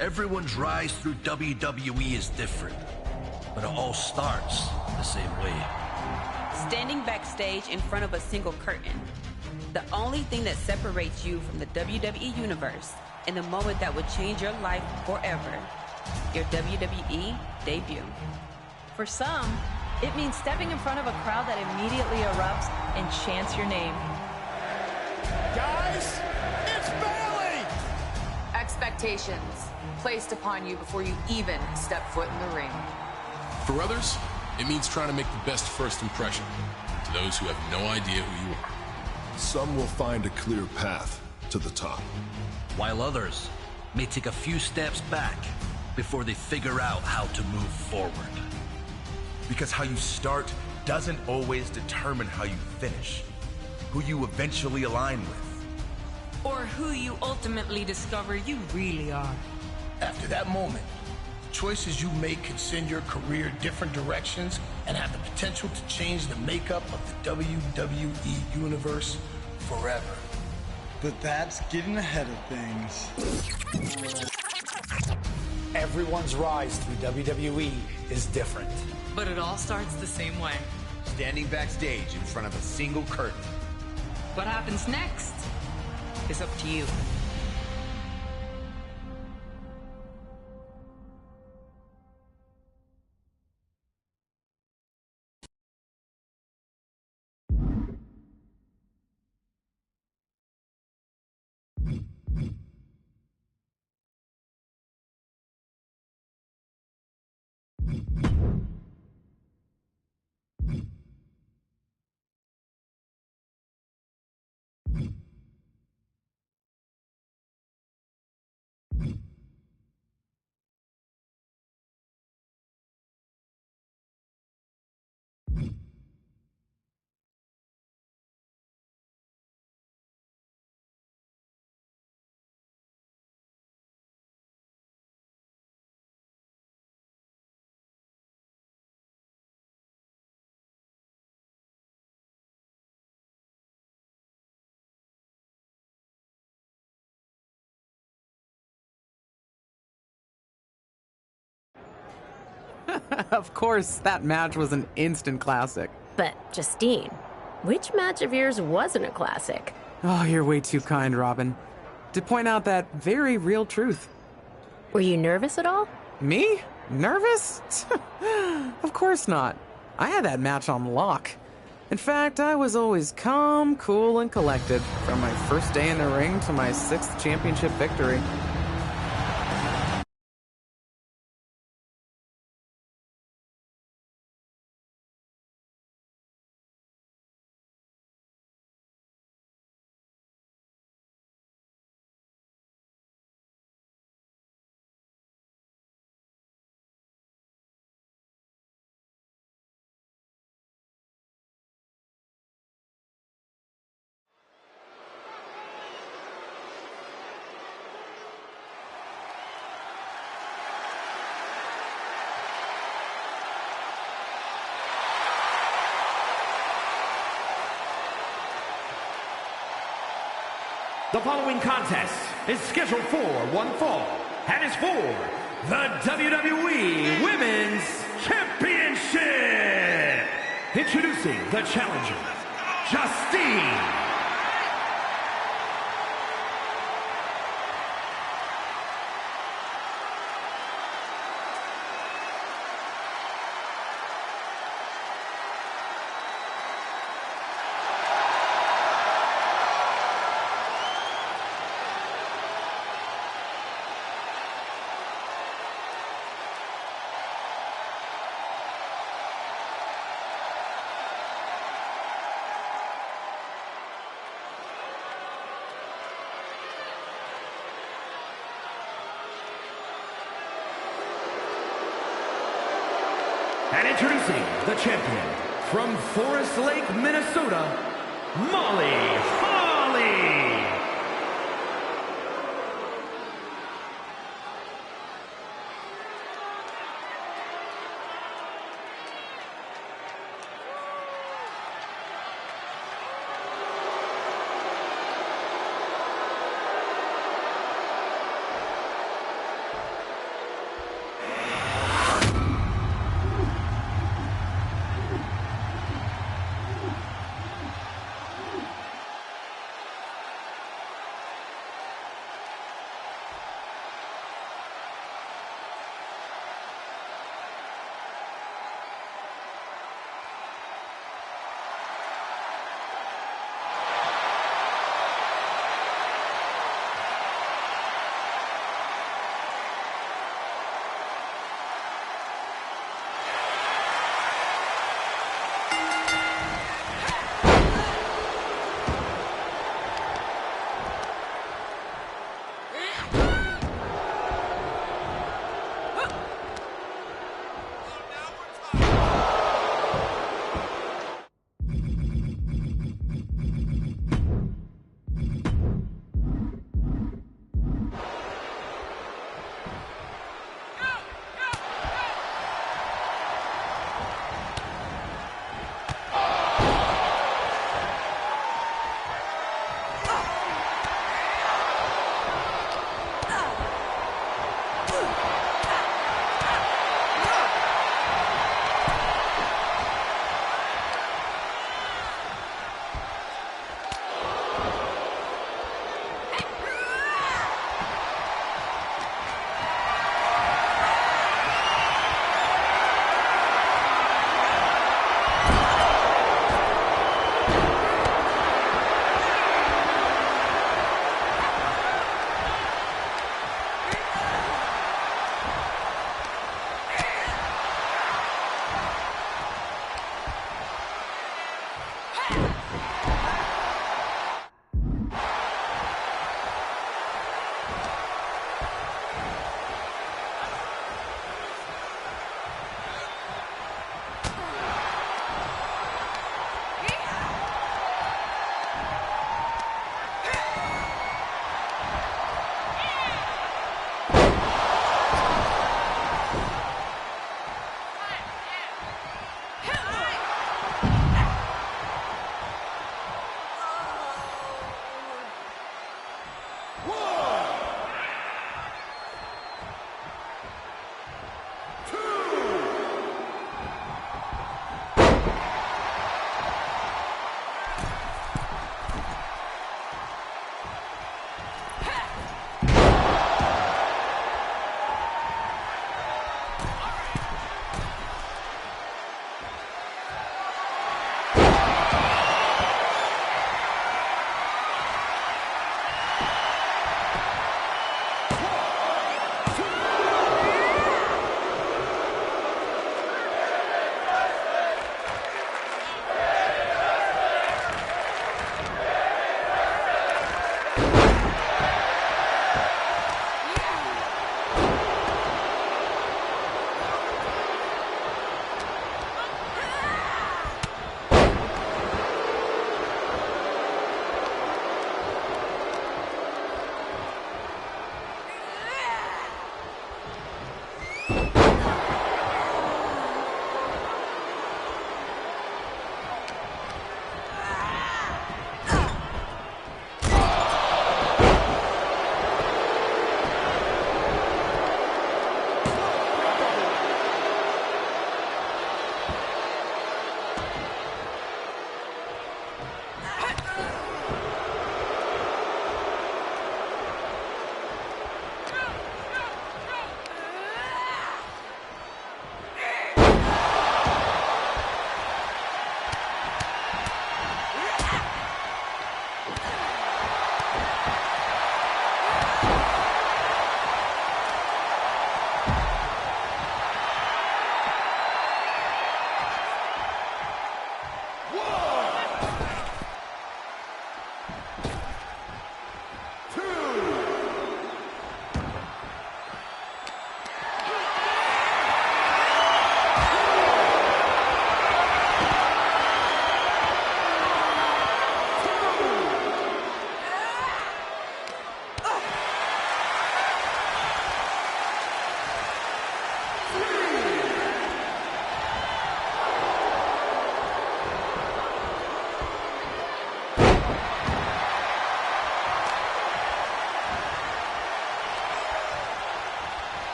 Everyone's rise through WWE is different, but it all starts the same way. Standing backstage in front of a single curtain. The only thing that separates you from the WWE Universe in the moment that would change your life forever. Your WWE debut. For some, it means stepping in front of a crowd that immediately erupts and chants your name. Guys, it's Bailey! Expectations placed upon you before you even step foot in the ring. For others, it means trying to make the best first impression to those who have no idea who you are. Some will find a clear path to the top, while others may take a few steps back before they figure out how to move forward. Because how you start doesn't always determine how you finish, who you eventually align with. Or who you ultimately discover you really are. After that moment, the choices you make can send your career different directions and have the potential to change the makeup of the WWE Universe forever. But that's getting ahead of things. Everyone's rise through WWE is different. But it all starts the same way. Standing backstage in front of a single curtain. What happens next is up to you. Of course, that match was an instant classic. But, Justine, which match of yours wasn't a classic? Oh, you're way too kind, Robin. To point out that very real truth. Were you nervous at all? Me? Nervous? Of course not. I had that match on lock. In fact, I was always calm, cool, and collected from my first day in the ring to my 6th championship victory. The following contest is scheduled for one fall and is for the WWE Women's Championship. Introducing the challenger, Justine. And introducing the champion from Forest Lake, Minnesota, Molly Holly.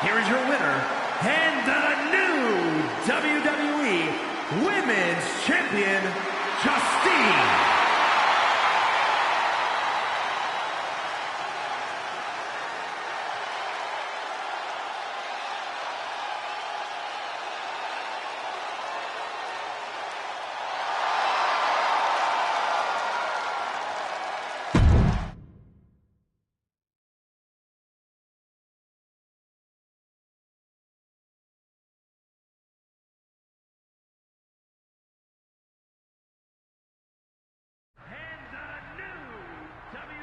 Here is your winner, and the new WWE Women's Champion, Justine.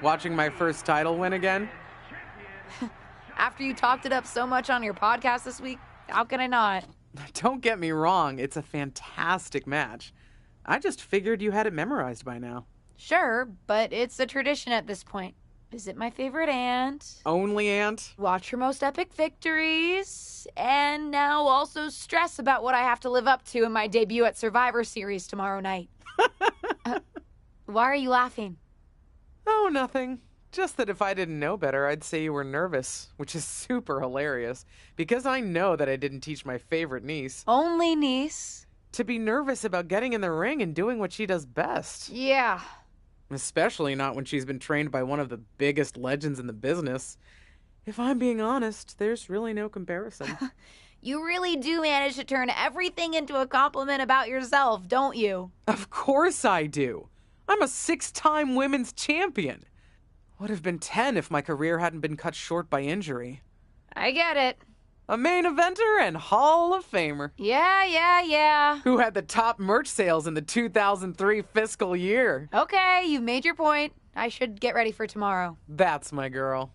Watching my first title win again? After you talked it up so much on your podcast this week, how can I not? Don't get me wrong, it's a fantastic match. I just figured you had it memorized by now. Sure, but it's a tradition at this point. Visit my favorite aunt. Only aunt? Watch her most epic victories. And now also stress about what I have to live up to in my debut at Survivor Series tomorrow night. Why are you laughing? Oh, nothing. Just that if I didn't know better, I'd say you were nervous, which is super hilarious, because I know that I didn't teach my favorite niece. Only niece? To be nervous about getting in the ring and doing what she does best. Yeah. Especially not when she's been trained by one of the biggest legends in the business. If I'm being honest, there's really no comparison. You really do manage to turn everything into a compliment about yourself, don't you? Of course I do. I'm a 6-time women's champion. Would have been 10 if my career hadn't been cut short by injury. I get it. A main eventer and Hall of Famer. Yeah. Who had the top merch sales in the 2003 fiscal year. Okay, you've made your point. I should get ready for tomorrow. That's my girl.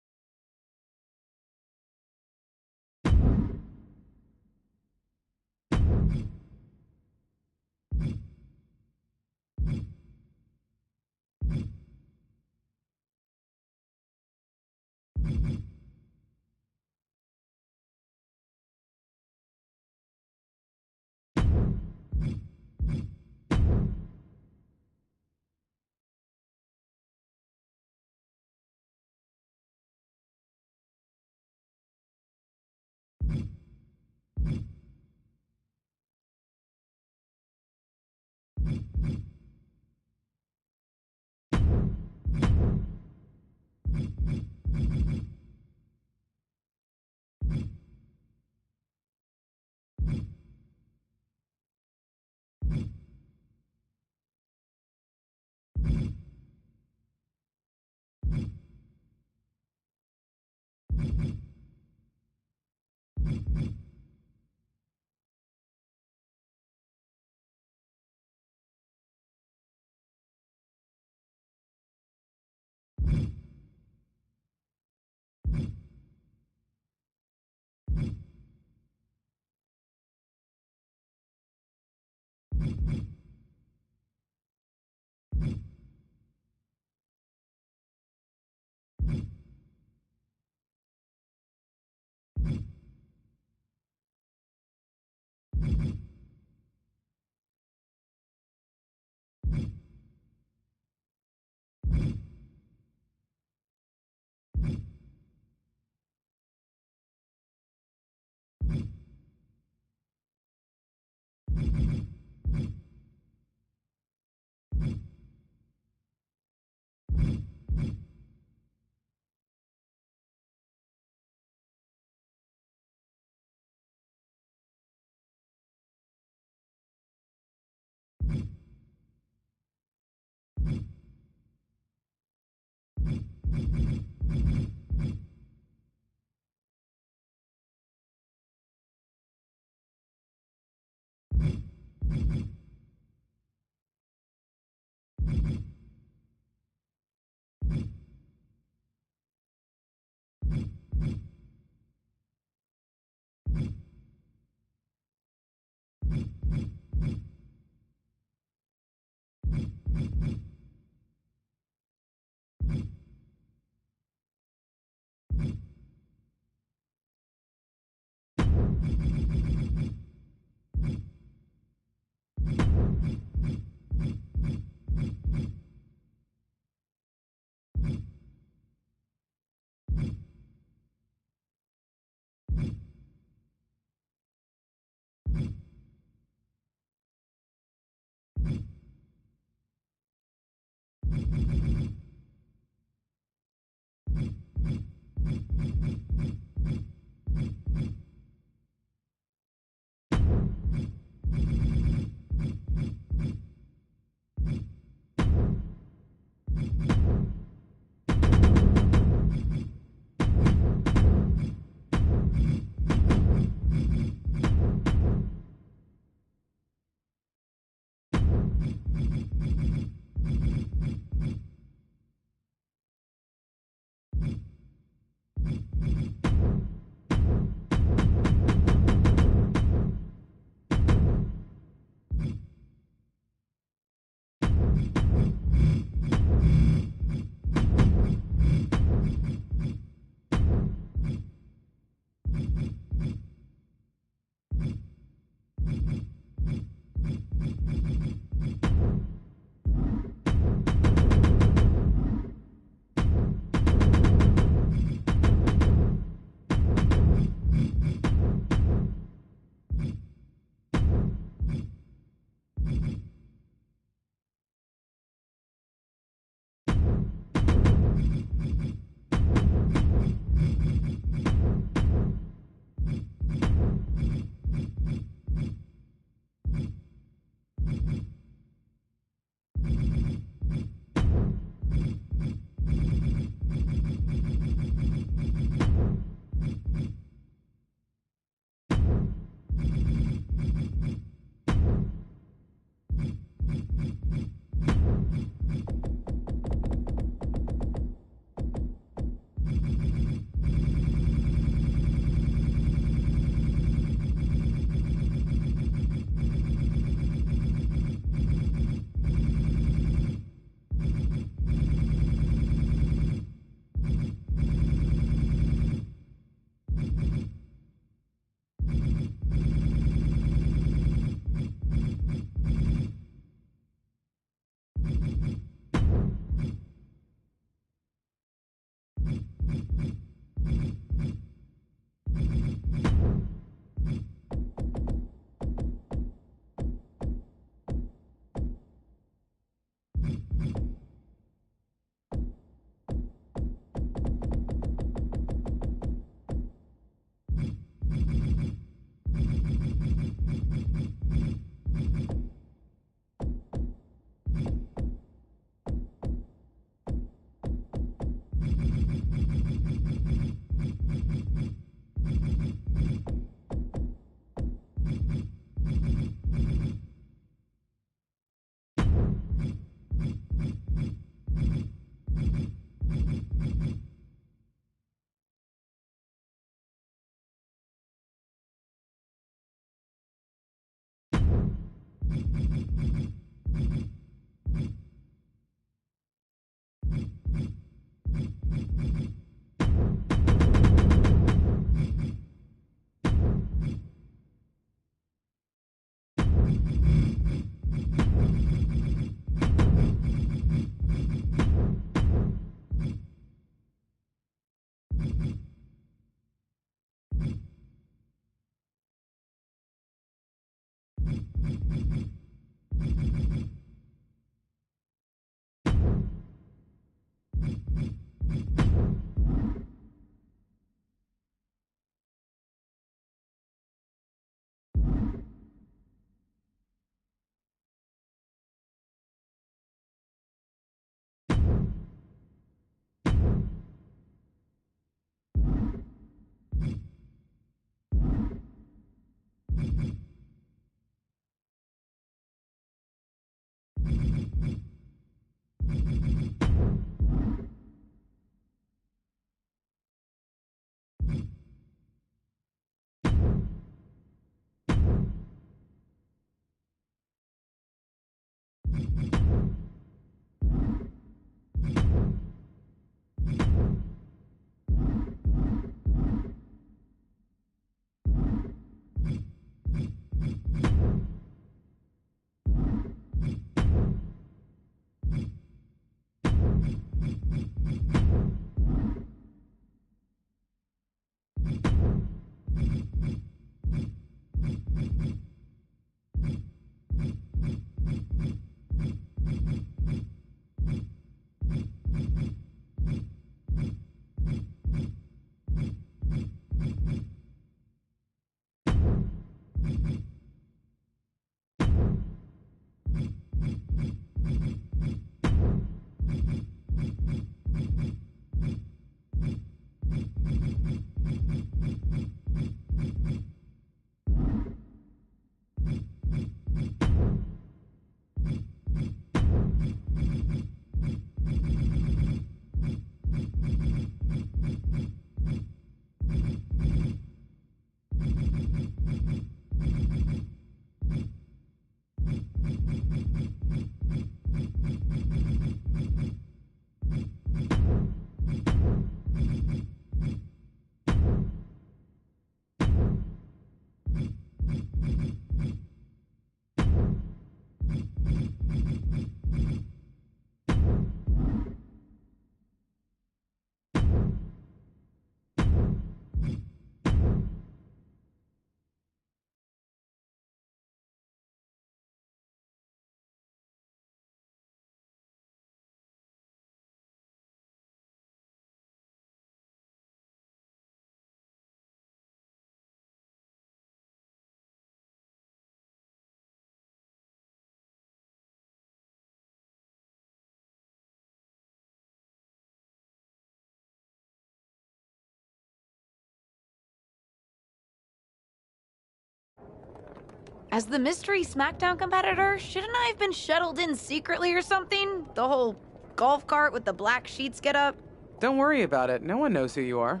As the mystery SmackDown competitor, shouldn't I have been shuttled in secretly or something? The whole golf cart with the black sheets get up? Don't worry about it. No one knows who you are.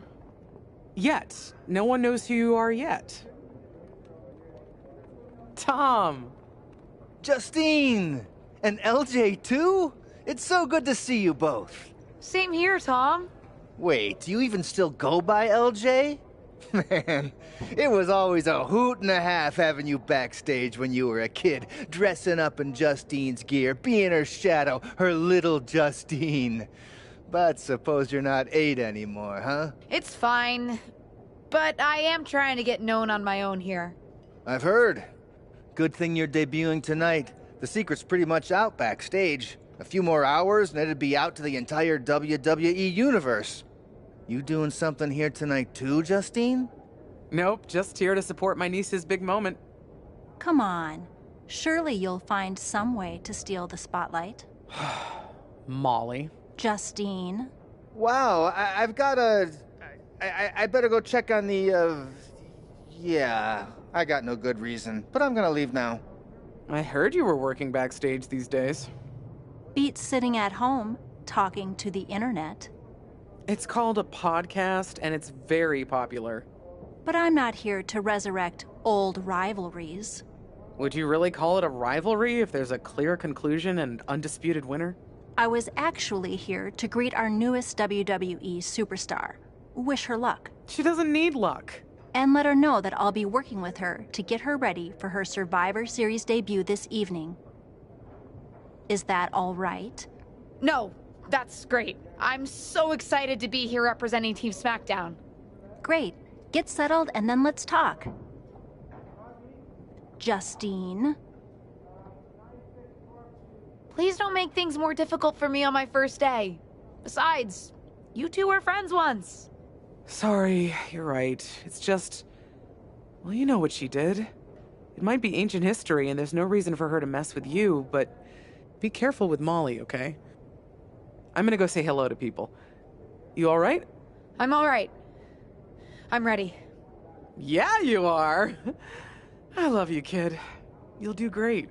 Yet. No one knows who you are yet. Tom! Justine! And LJ too? It's so good to see you both. Same here, Tom. Wait, do you even still go by LJ? Man, it was always a hoot and a half having you backstage when you were a kid, dressing up in Justine's gear, being her shadow, her little Justine. But suppose you're not 8 anymore, huh? It's fine. But I am trying to get known on my own here. I've heard. Good thing you're debuting tonight. The secret's pretty much out backstage. A few more hours and it'd be out to the entire WWE universe. You doing something here tonight too, Justine? Nope, just here to support my niece's big moment. Come on. Surely you'll find some way to steal the spotlight. Molly. Justine. Wow, I've got a... I better go check on the, Yeah, I got no good reason, but I'm gonna leave now. I heard you were working backstage these days. Beats sitting at home, talking to the internet. It's called a podcast, and it's very popular. But I'm not here to resurrect old rivalries. Would you really call it a rivalry if there's a clear conclusion and undisputed winner? I was actually here to greet our newest WWE superstar. Wish her luck. She doesn't need luck. And let her know that I'll be working with her to get her ready for her Survivor Series debut this evening. Is that all right? No, that's great. I'm so excited to be here representing Team SmackDown. Great. Get settled and then let's talk. Justine. Please don't make things more difficult for me on my first day. Besides, you two were friends once. Sorry, you're right. It's just... Well, you know what she did. It might be ancient history and there's no reason for her to mess with you, but be careful with Molly, okay? I'm gonna go say hello to people. You alright? I'm alright. I'm ready. Yeah, you are. I love you, kid. You'll do great.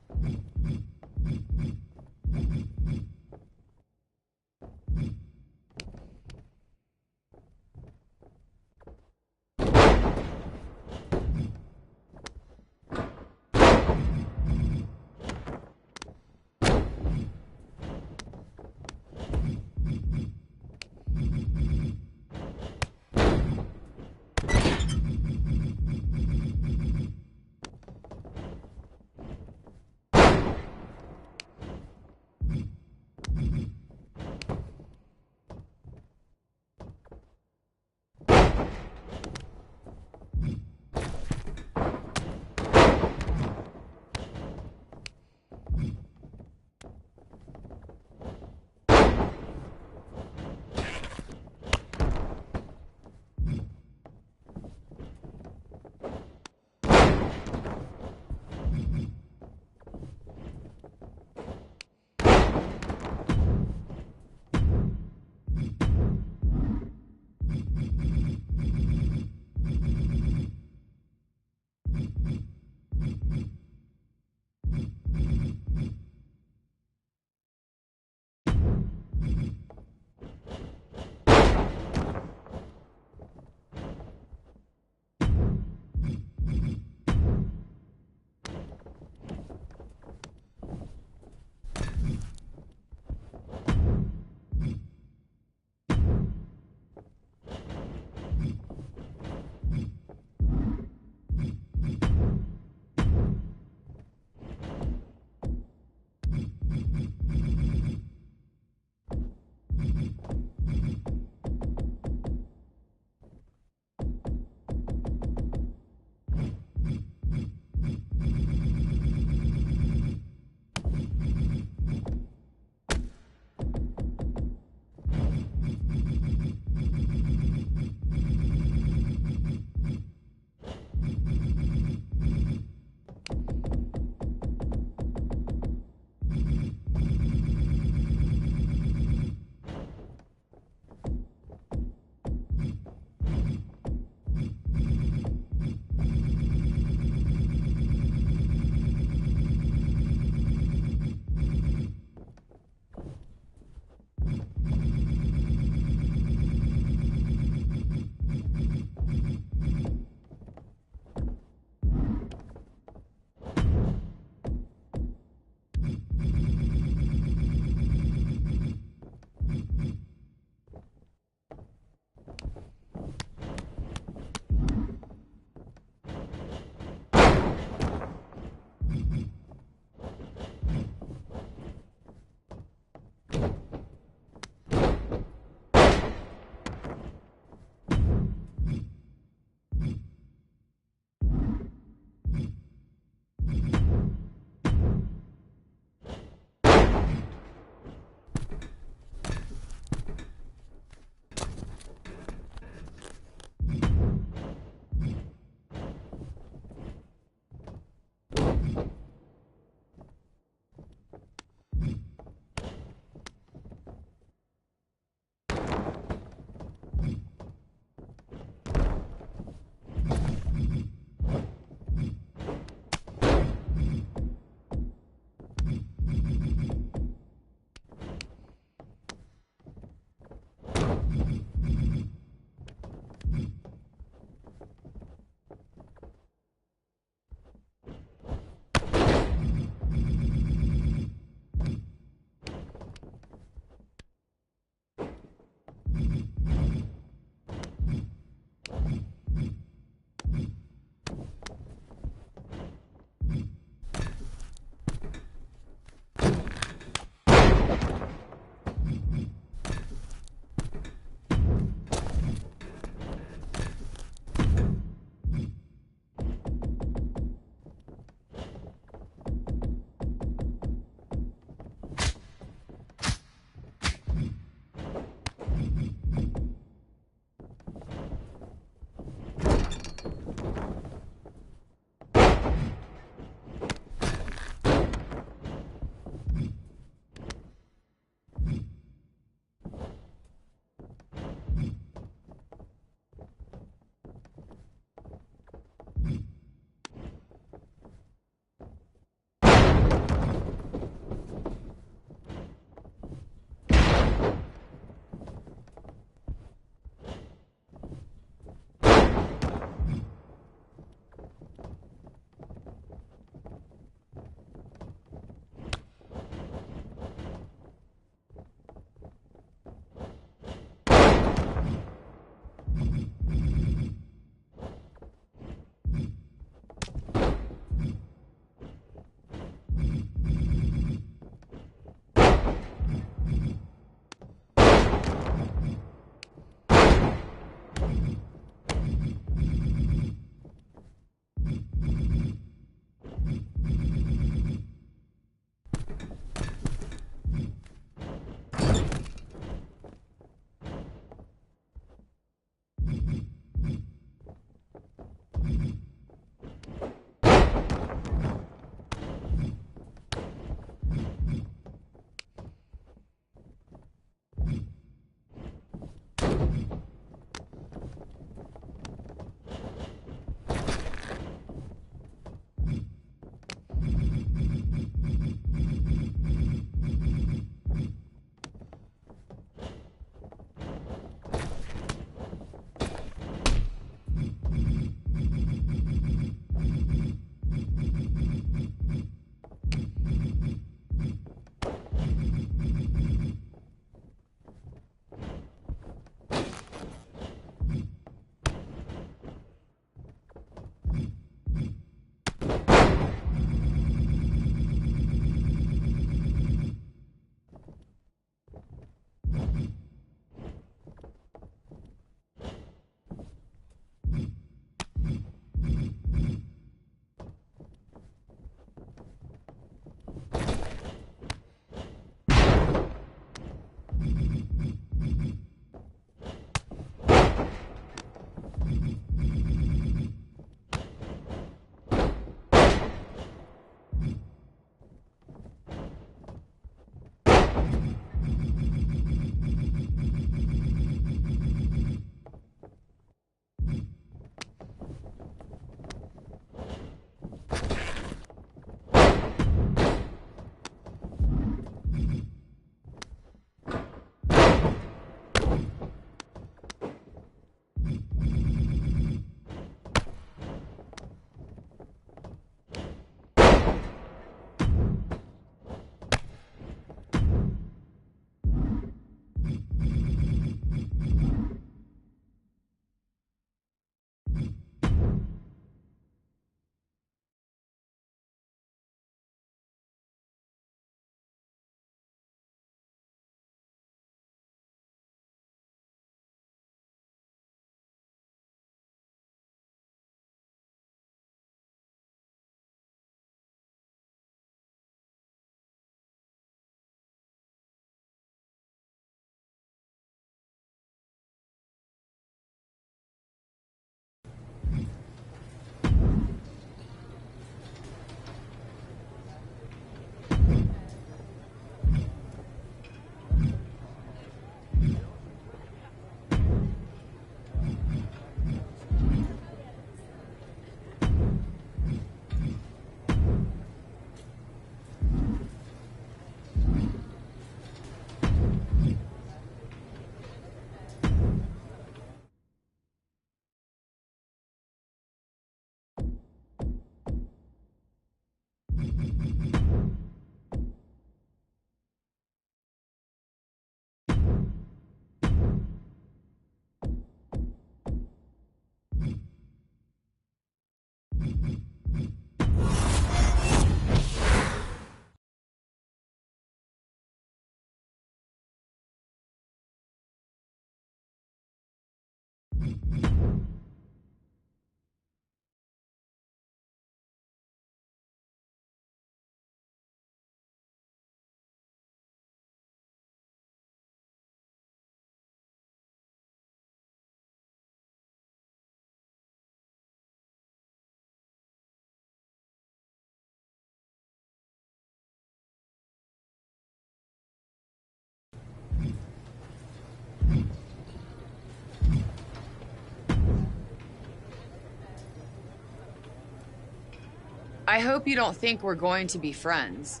I hope you don't think we're going to be friends.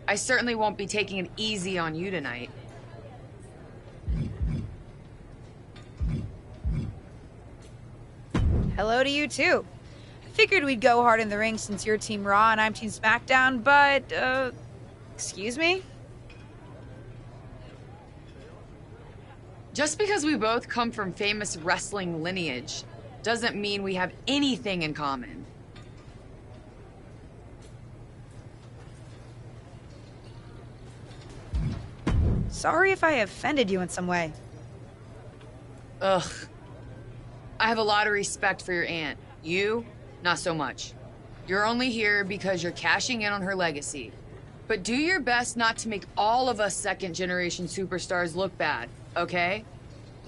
I certainly won't be taking it easy on you tonight. Hello to you, too. I figured we'd go hard in the ring since you're Team Raw and I'm Team SmackDown, but, excuse me? Just because we both come from famous wrestling lineage doesn't mean we have anything in common. Sorry if I offended you in some way. Ugh. I have a lot of respect for your aunt. You, not so much. You're only here because you're cashing in on her legacy. But do your best not to make all of us second-generation superstars look bad, okay?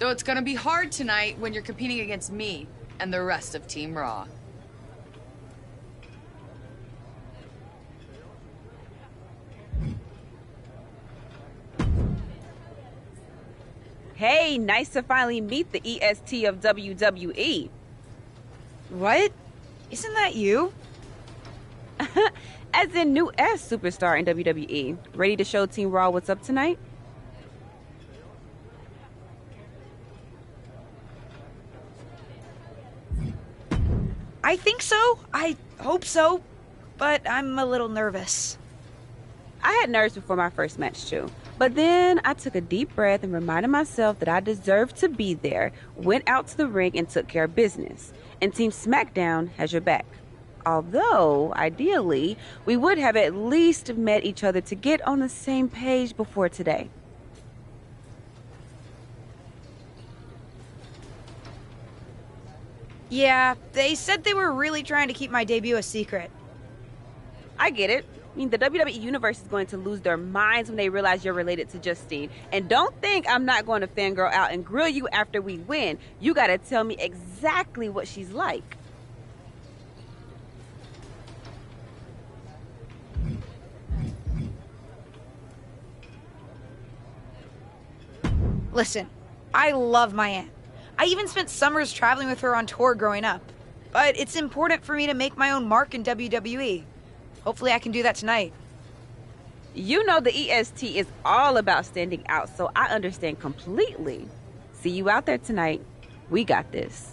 Though it's gonna be hard tonight when you're competing against me and the rest of Team Raw. Hey, nice to finally meet the EST of WWE. What? Isn't that you? As in new S superstar in WWE. Ready to show Team Raw what's up tonight? I think so. I hope so. But I'm a little nervous. I had nerves before my first match too. But then I took a deep breath and reminded myself that I deserved to be there, went out to the ring and took care of business. And Team SmackDown has your back. Although, ideally, we would have at least met each other to get on the same page before today. Yeah, they said they were really trying to keep my debut a secret. I get it. I mean, the WWE Universe is going to lose their minds when they realize you're related to Justine. And don't think I'm not going to fangirl out and grill you after we win. You gotta tell me exactly what she's like. Listen, I love my aunt. I even spent summers traveling with her on tour growing up. But it's important for me to make my own mark in WWE. Hopefully I can do that tonight. You know the EST is all about standing out, so I understand completely. See you out there tonight. We got this.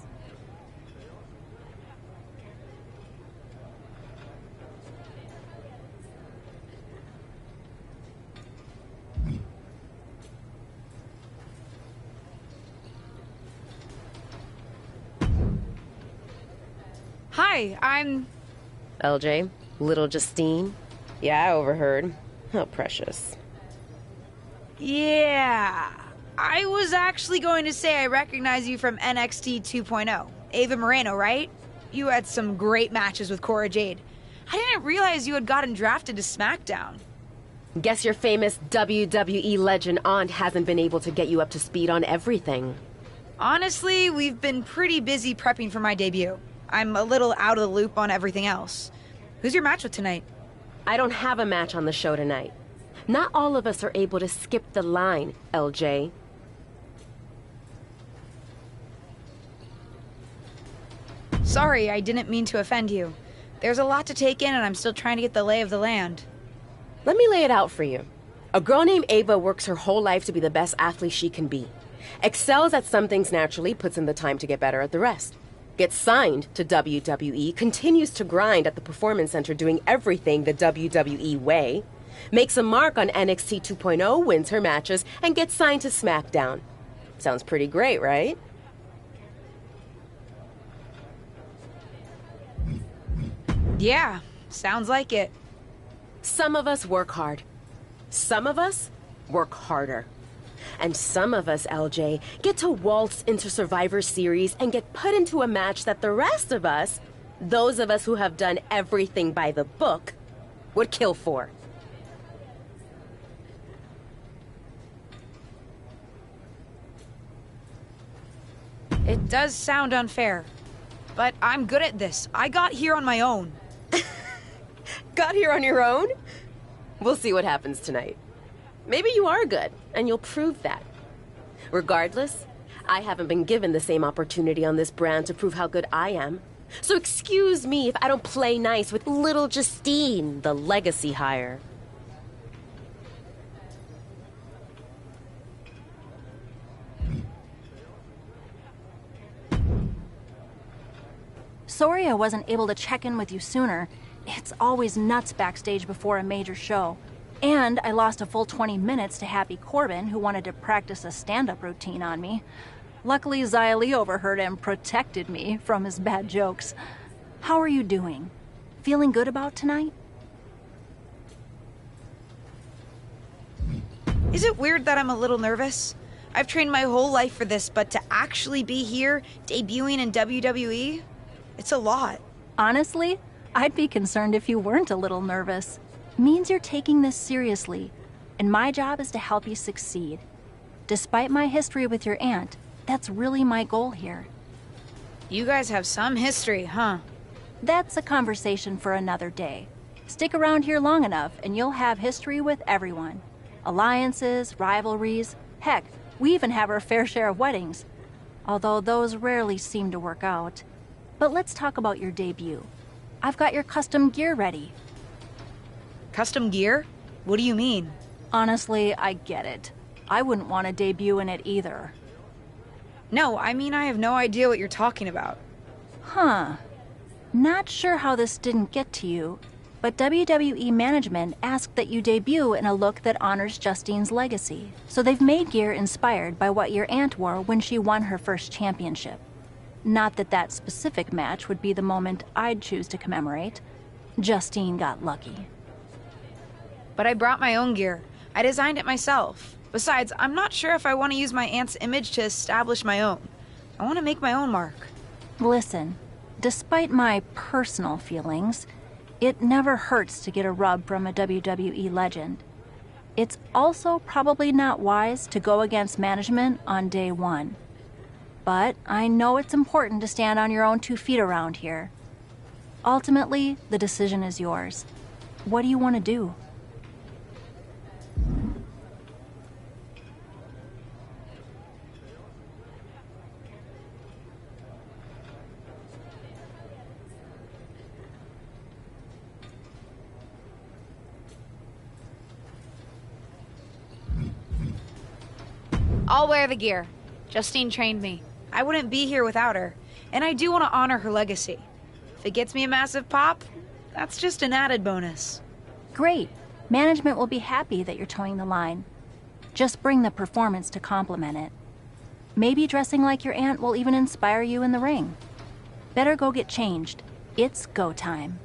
Hi, I'm... LJ? Little Justine? Yeah, I overheard. How precious. Yeah. I was actually going to say I recognize you from NXT 2.0. Ava Moreno, right? You had some great matches with Cora Jade. I didn't realize you had gotten drafted to SmackDown. Guess your famous WWE legend aunt hasn't been able to get you up to speed on everything. Honestly, we've been pretty busy prepping for my debut. I'm a little out of the loop on everything else. Who's your match with tonight? I don't have a match on the show tonight. Not all of us are able to skip the line, LJ. Sorry, I didn't mean to offend you. There's a lot to take in and I'm still trying to get the lay of the land. Let me lay it out for you. A girl named Ava works her whole life to be the best athlete she can be. Excels at some things naturally, puts in the time to get better at the rest. Gets signed to WWE, continues to grind at the Performance Center doing everything the WWE way, makes a mark on NXT 2.0, wins her matches, and gets signed to SmackDown. Sounds pretty great, right? Yeah, sounds like it. Some of us work hard. Some of us work harder. And some of us, LJ, get to waltz into Survivor Series and get put into a match that the rest of us, those of us who have done everything by the book, would kill for. It does sound unfair, but I'm good at this. I got here on my own. Got here on your own? We'll see what happens tonight. Maybe you are good, and you'll prove that. Regardless, I haven't been given the same opportunity on this brand to prove how good I am. So excuse me if I don't play nice with little Justine, the legacy hire. Sorry I wasn't able to check in with you sooner. It's always nuts backstage before a major show. And I lost a full 20 minutes to Happy Corbin, who wanted to practice a stand-up routine on me. Luckily, Xia Li overheard and protected me from his bad jokes. How are you doing? Feeling good about tonight? Is it weird that I'm a little nervous? I've trained my whole life for this, but to actually be here, debuting in WWE, it's a lot. Honestly, I'd be concerned if you weren't a little nervous. Means you're taking this seriously, and my job is to help you succeed. Despite my history with your aunt, that's really my goal here. You guys have some history, huh? That's a conversation for another day. Stick around here long enough and you'll have history with everyone. Alliances, rivalries, heck, we even have our fair share of weddings. Although those rarely seem to work out. But let's talk about your debut. I've got your custom gear ready. Custom gear? What do you mean? Honestly, I get it. I wouldn't want to debut in it either. No, I mean I have no idea what you're talking about. Huh. Not sure how this didn't get to you, but WWE management asked that you debut in a look that honors Justine's legacy. So they've made gear inspired by what your aunt wore when she won her first championship. Not that that specific match would be the moment I'd choose to commemorate. Justine got lucky. But I brought my own gear. I designed it myself. Besides, I'm not sure if I want to use my aunt's image to establish my own. I want to make my own mark. Listen, despite my personal feelings, it never hurts to get a rub from a WWE legend. It's also probably not wise to go against management on day one. But I know it's important to stand on your own 2 feet around here. Ultimately, the decision is yours. What do you want to do? I'll wear the gear. Justine trained me. I wouldn't be here without her, and I do want to honor her legacy. If it gets me a massive pop, that's just an added bonus. Great. Management will be happy that you're towing the line. Just bring the performance to complement it. Maybe dressing like your aunt will even inspire you in the ring. Better go get changed. It's go time.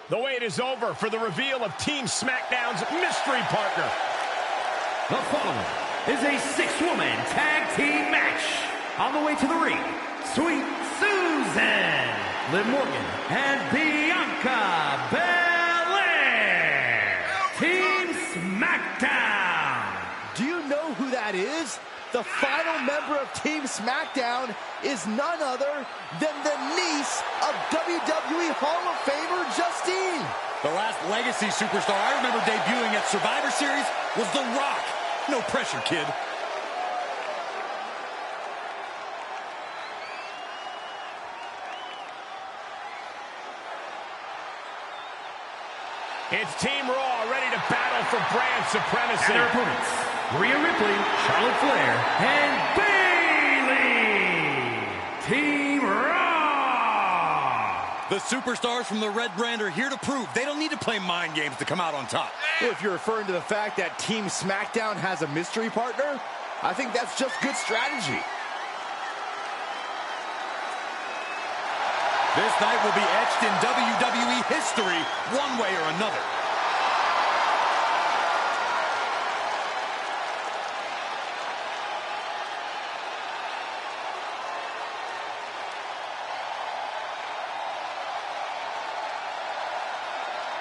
The wait is over for the reveal of Team SmackDown's mystery partner. The following is a 6-woman tag team match. On the way to the ring, Sweet Susan, Liv Morgan, and Bianca Belair. Team SmackDown. Do you know who that is? The final member of Team SmackDown is none other than the niece of WWE Hall of Famer Justine. The last legacy superstar I remember debuting at Survivor Series was The Rock. No pressure, kid. It's Team Raw ready to battle for brand supremacy. And their opponents, Rhea Ripley, Charlotte Flair, and Bayley. Team Raw. The superstars from the Red Brand are here to prove they don't need to play mind games to come out on top. If you're referring to the fact that Team SmackDown has a mystery partner, I think that's just good strategy. This night will be etched in WWE history one way or another.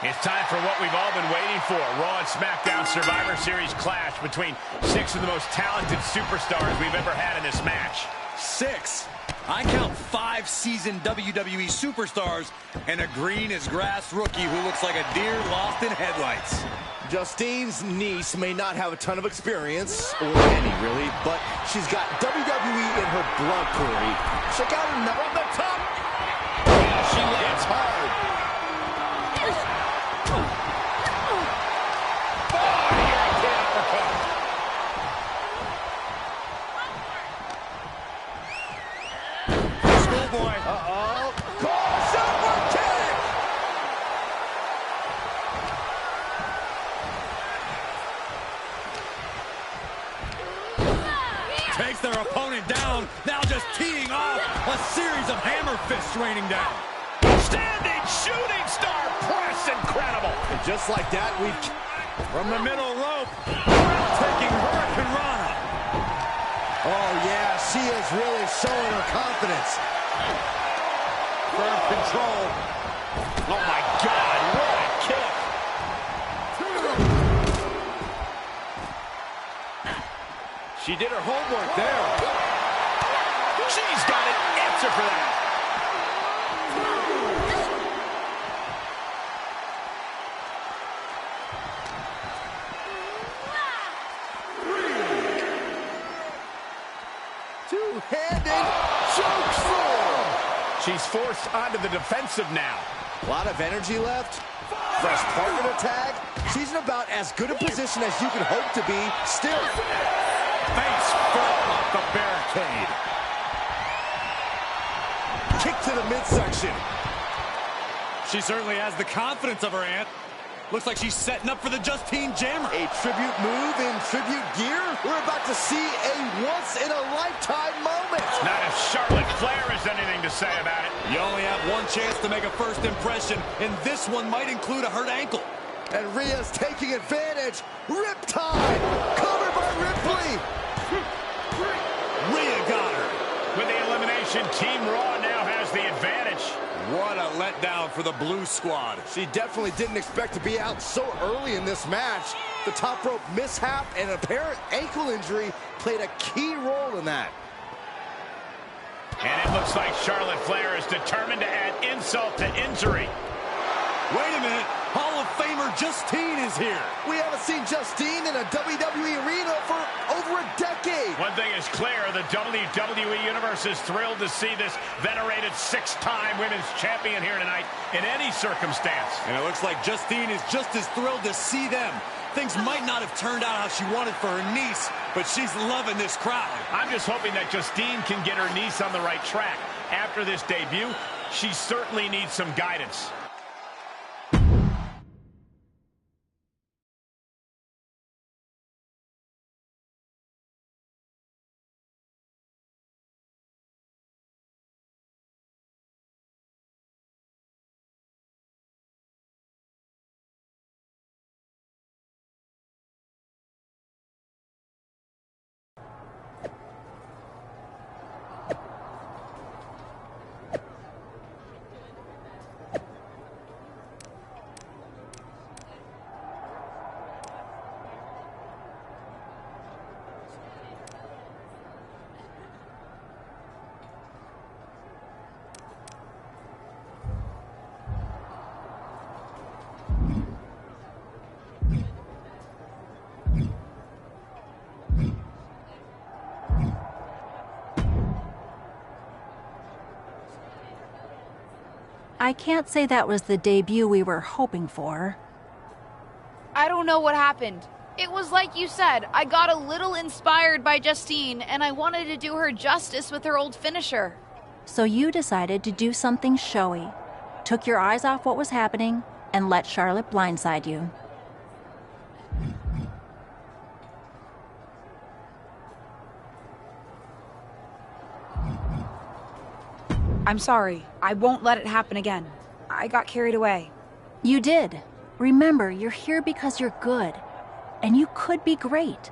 It's time for what we've all been waiting for. Raw and SmackDown Survivor Series clash between 6 of the most talented superstars we've ever had in this match. 6. I count 5 seasoned WWE superstars and a green as grass rookie who looks like a deer lost in headlights. Justine's niece may not have a ton of experience, or any really, but she's got WWE in her blood, Corey. Check out her from the top. Yeah, she lands hard. Takes their opponent down, now just teeing off a series of hammer fists raining down. Standing shooting star press, incredible. And just like that, from the middle rope, breathtaking Hurricane Rana. Oh yeah, she is really showing her confidence. Firm control. Oh my God, what a kick. She did her homework there. She's got an answer for that. Two-handed chokeslam. She's forced onto the defensive now. A lot of energy left. Fresh partner to tag. She's in about as good a position as you can hope to be. Still. Face first off the barricade. Kick to the midsection. She certainly has the confidence of her aunt. Looks like she's setting up for the Justine Jammer. A tribute move in tribute gear. We're about to see a once-in-a-lifetime moment. Not if Charlotte Flair has anything to say about it. You only have one chance to make a first impression, and this one might include a hurt ankle. And Rhea's taking advantage. Riptide. Covered by Ripley. Rhea got her. With the elimination, Team Raw now has the advantage. What a letdown for the Blue Squad. She definitely didn't expect to be out so early in this match. The top rope mishap and apparent ankle injury played a key role in that. And it looks like Charlotte Flair is determined to add insult to injury. Wait a minute. Hall of Famer Justine is here. We haven't seen Justine in a WWE arena for over a decade. One thing is clear, the WWE Universe is thrilled to see this venerated 6-time women's champion here tonight in any circumstance. And it looks like Justine is just as thrilled to see them. Things might not have turned out how she wanted for her niece, but she's loving this crowd. I'm just hoping that Justine can get her niece on the right track. After this debut, she certainly needs some guidance. I can't say that was the debut we were hoping for, don't know what happened. It was like you said, I got a little inspired by Justine, and I wanted to do her justice with her old finisher. So you decided to do something showy, took your eyes off what was happening, and let Charlotte blindside you. I'm sorry. I won't let it happen again. I got carried away. You did. Remember, you're here because you're good. And you could be great.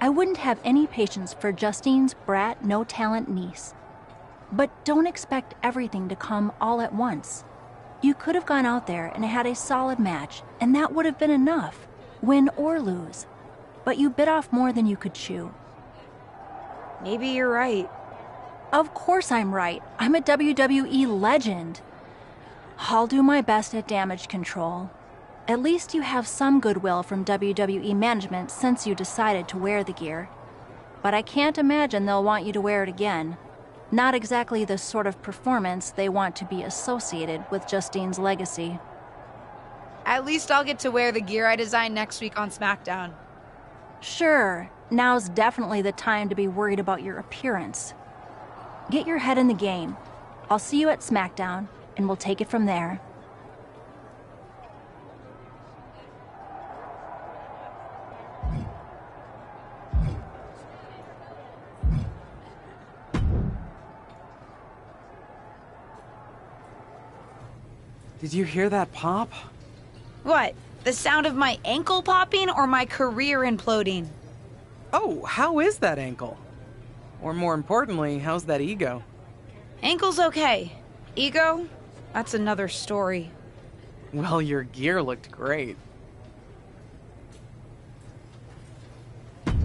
I wouldn't have any patience for Justine's brat, no-talent niece. But don't expect everything to come all at once. You could have gone out there and had a solid match, and that would have been enough, win or lose. But you bit off more than you could chew. Maybe you're right. Of course I'm right. I'm a WWE legend. I'll do my best at damage control. At least you have some goodwill from WWE management since you decided to wear the gear. But I can't imagine they'll want you to wear it again. Not exactly the sort of performance they want to be associated with Justine's legacy. At least I'll get to wear the gear I designed next week on SmackDown. Sure, now's definitely the time to be worried about your appearance. Get your head in the game. I'll see you at SmackDown, and we'll take it from there. Did you hear that pop? What? The sound of my ankle popping or my career imploding? Oh, how is that ankle? Or more importantly, how's that ego? Ankle's okay. Ego? That's another story. Well, your gear looked great.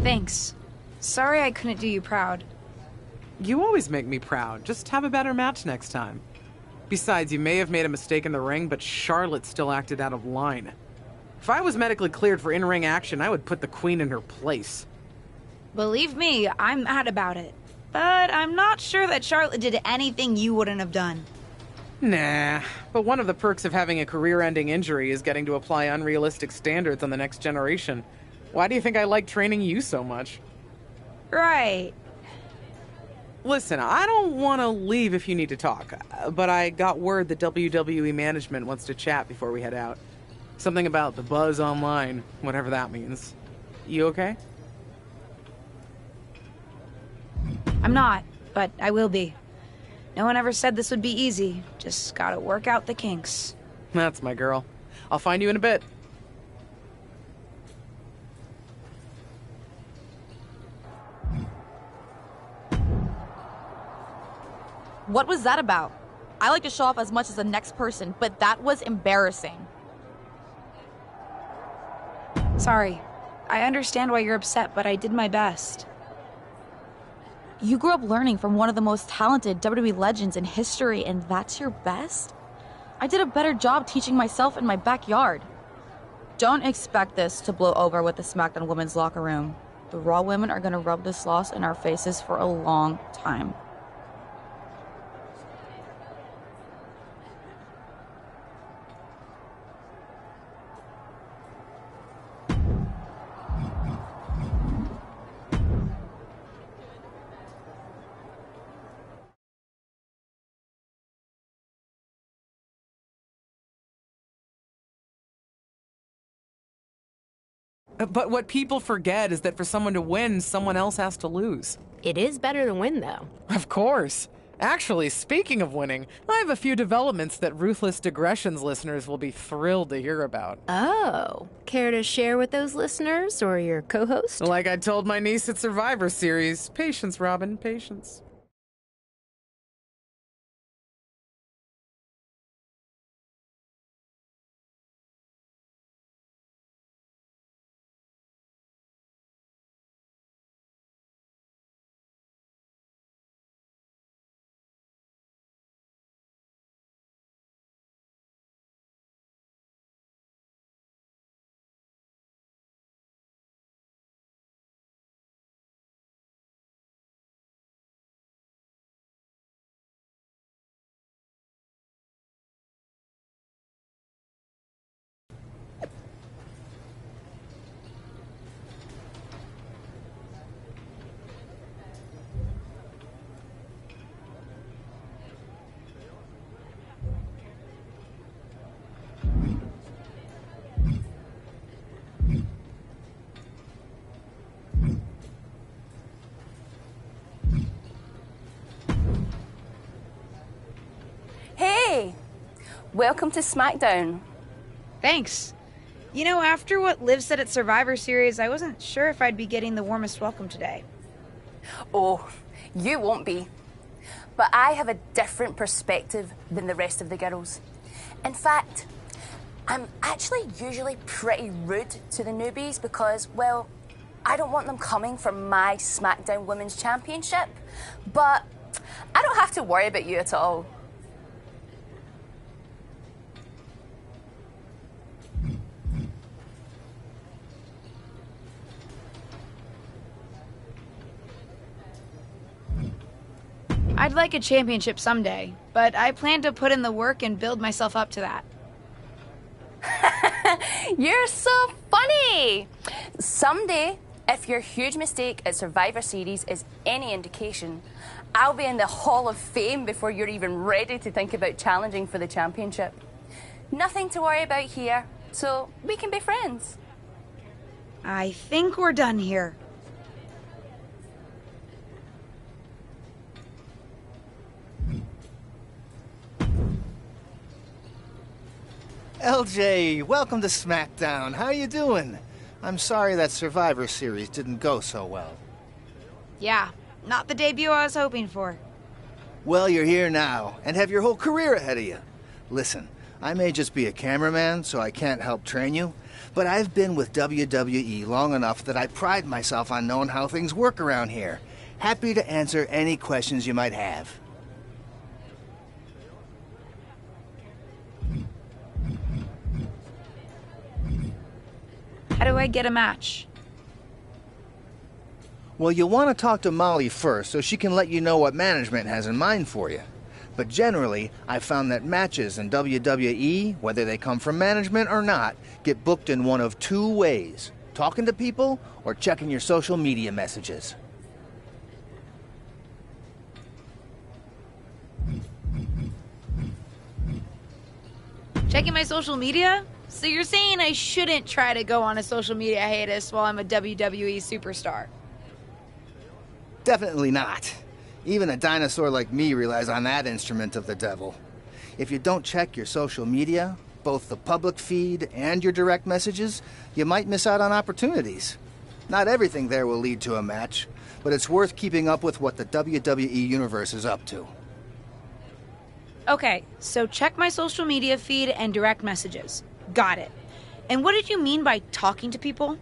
Thanks. Sorry I couldn't do you proud. You always make me proud. Just have a better match next time. Besides, you may have made a mistake in the ring, but Charlotte still acted out of line. If I was medically cleared for in-ring action, I would put the Queen in her place. Believe me, I'm mad about it. But I'm not sure that Charlotte did anything you wouldn't have done. Nah, but one of the perks of having a career-ending injury is getting to apply unrealistic standards on the next generation. Why do you think I like training you so much? Right. Listen, I don't want to leave if you need to talk, but I got word that WWE management wants to chat before we head out. Something about the buzz online, whatever that means. You okay? I'm not, but I will be. No one ever said this would be easy. Just gotta work out the kinks. That's my girl. I'll find you in a bit. What was that about? I like to show off as much as the next person, but that was embarrassing. Sorry. I understand why you're upset, but I did my best. You grew up learning from one of the most talented WWE legends in history, and that's your best? I did a better job teaching myself in my backyard. Don't expect this to blow over with the SmackDown women's locker room. The Raw women are gonna rub this loss in our faces for a long time. But what people forget is that for someone to win, someone else has to lose. It is better to win, though. Of course. Actually, speaking of winning, I have a few developments that Ruthless Digressions listeners will be thrilled to hear about. Oh, care to share with those listeners or your co-host? Like I told my niece at Survivor Series, patience, Robin, patience. Welcome to SmackDown. Thanks. You know, after what Liv said at Survivor Series, I wasn't sure if I'd be getting the warmest welcome today. Oh, you won't be. But I have a different perspective than the rest of the girls. In fact, I'm actually usually pretty rude to the newbies because, well, I don't want them coming for my SmackDown Women's Championship. But I don't have to worry about you at all. I'd like a championship someday, but I plan to put in the work and build myself up to that. You're so funny! Someday, if your huge mistake at Survivor Series is any indication, I'll be in the Hall of Fame before you're even ready to think about challenging for the championship. Nothing to worry about here, so we can be friends. I think we're done here. LJ, welcome to SmackDown. How you doing? I'm sorry that Survivor Series didn't go so well. Yeah, not the debut I was hoping for. Well, you're here now, and have your whole career ahead of you. Listen, I may just be a cameraman, so I can't help train you, but I've been with WWE long enough that I pride myself on knowing how things work around here. Happy to answer any questions you might have. How do I get a match? Well, you'll want to talk to Molly first so she can let you know what management has in mind for you. But generally, I've found that matches in WWE, whether they come from management or not, get booked in one of two ways: talking to people or checking your social media messages. Checking my social media? So you're saying I shouldn't try to go on a social media hiatus while I'm a WWE superstar? Definitely not. Even a dinosaur like me relies on that instrument of the devil. If you don't check your social media, both the public feed and your direct messages, you might miss out on opportunities. Not everything there will lead to a match, but it's worth keeping up with what the WWE Universe is up to. Okay, so check my social media feed and direct messages. Got it. And what did you mean by talking to people?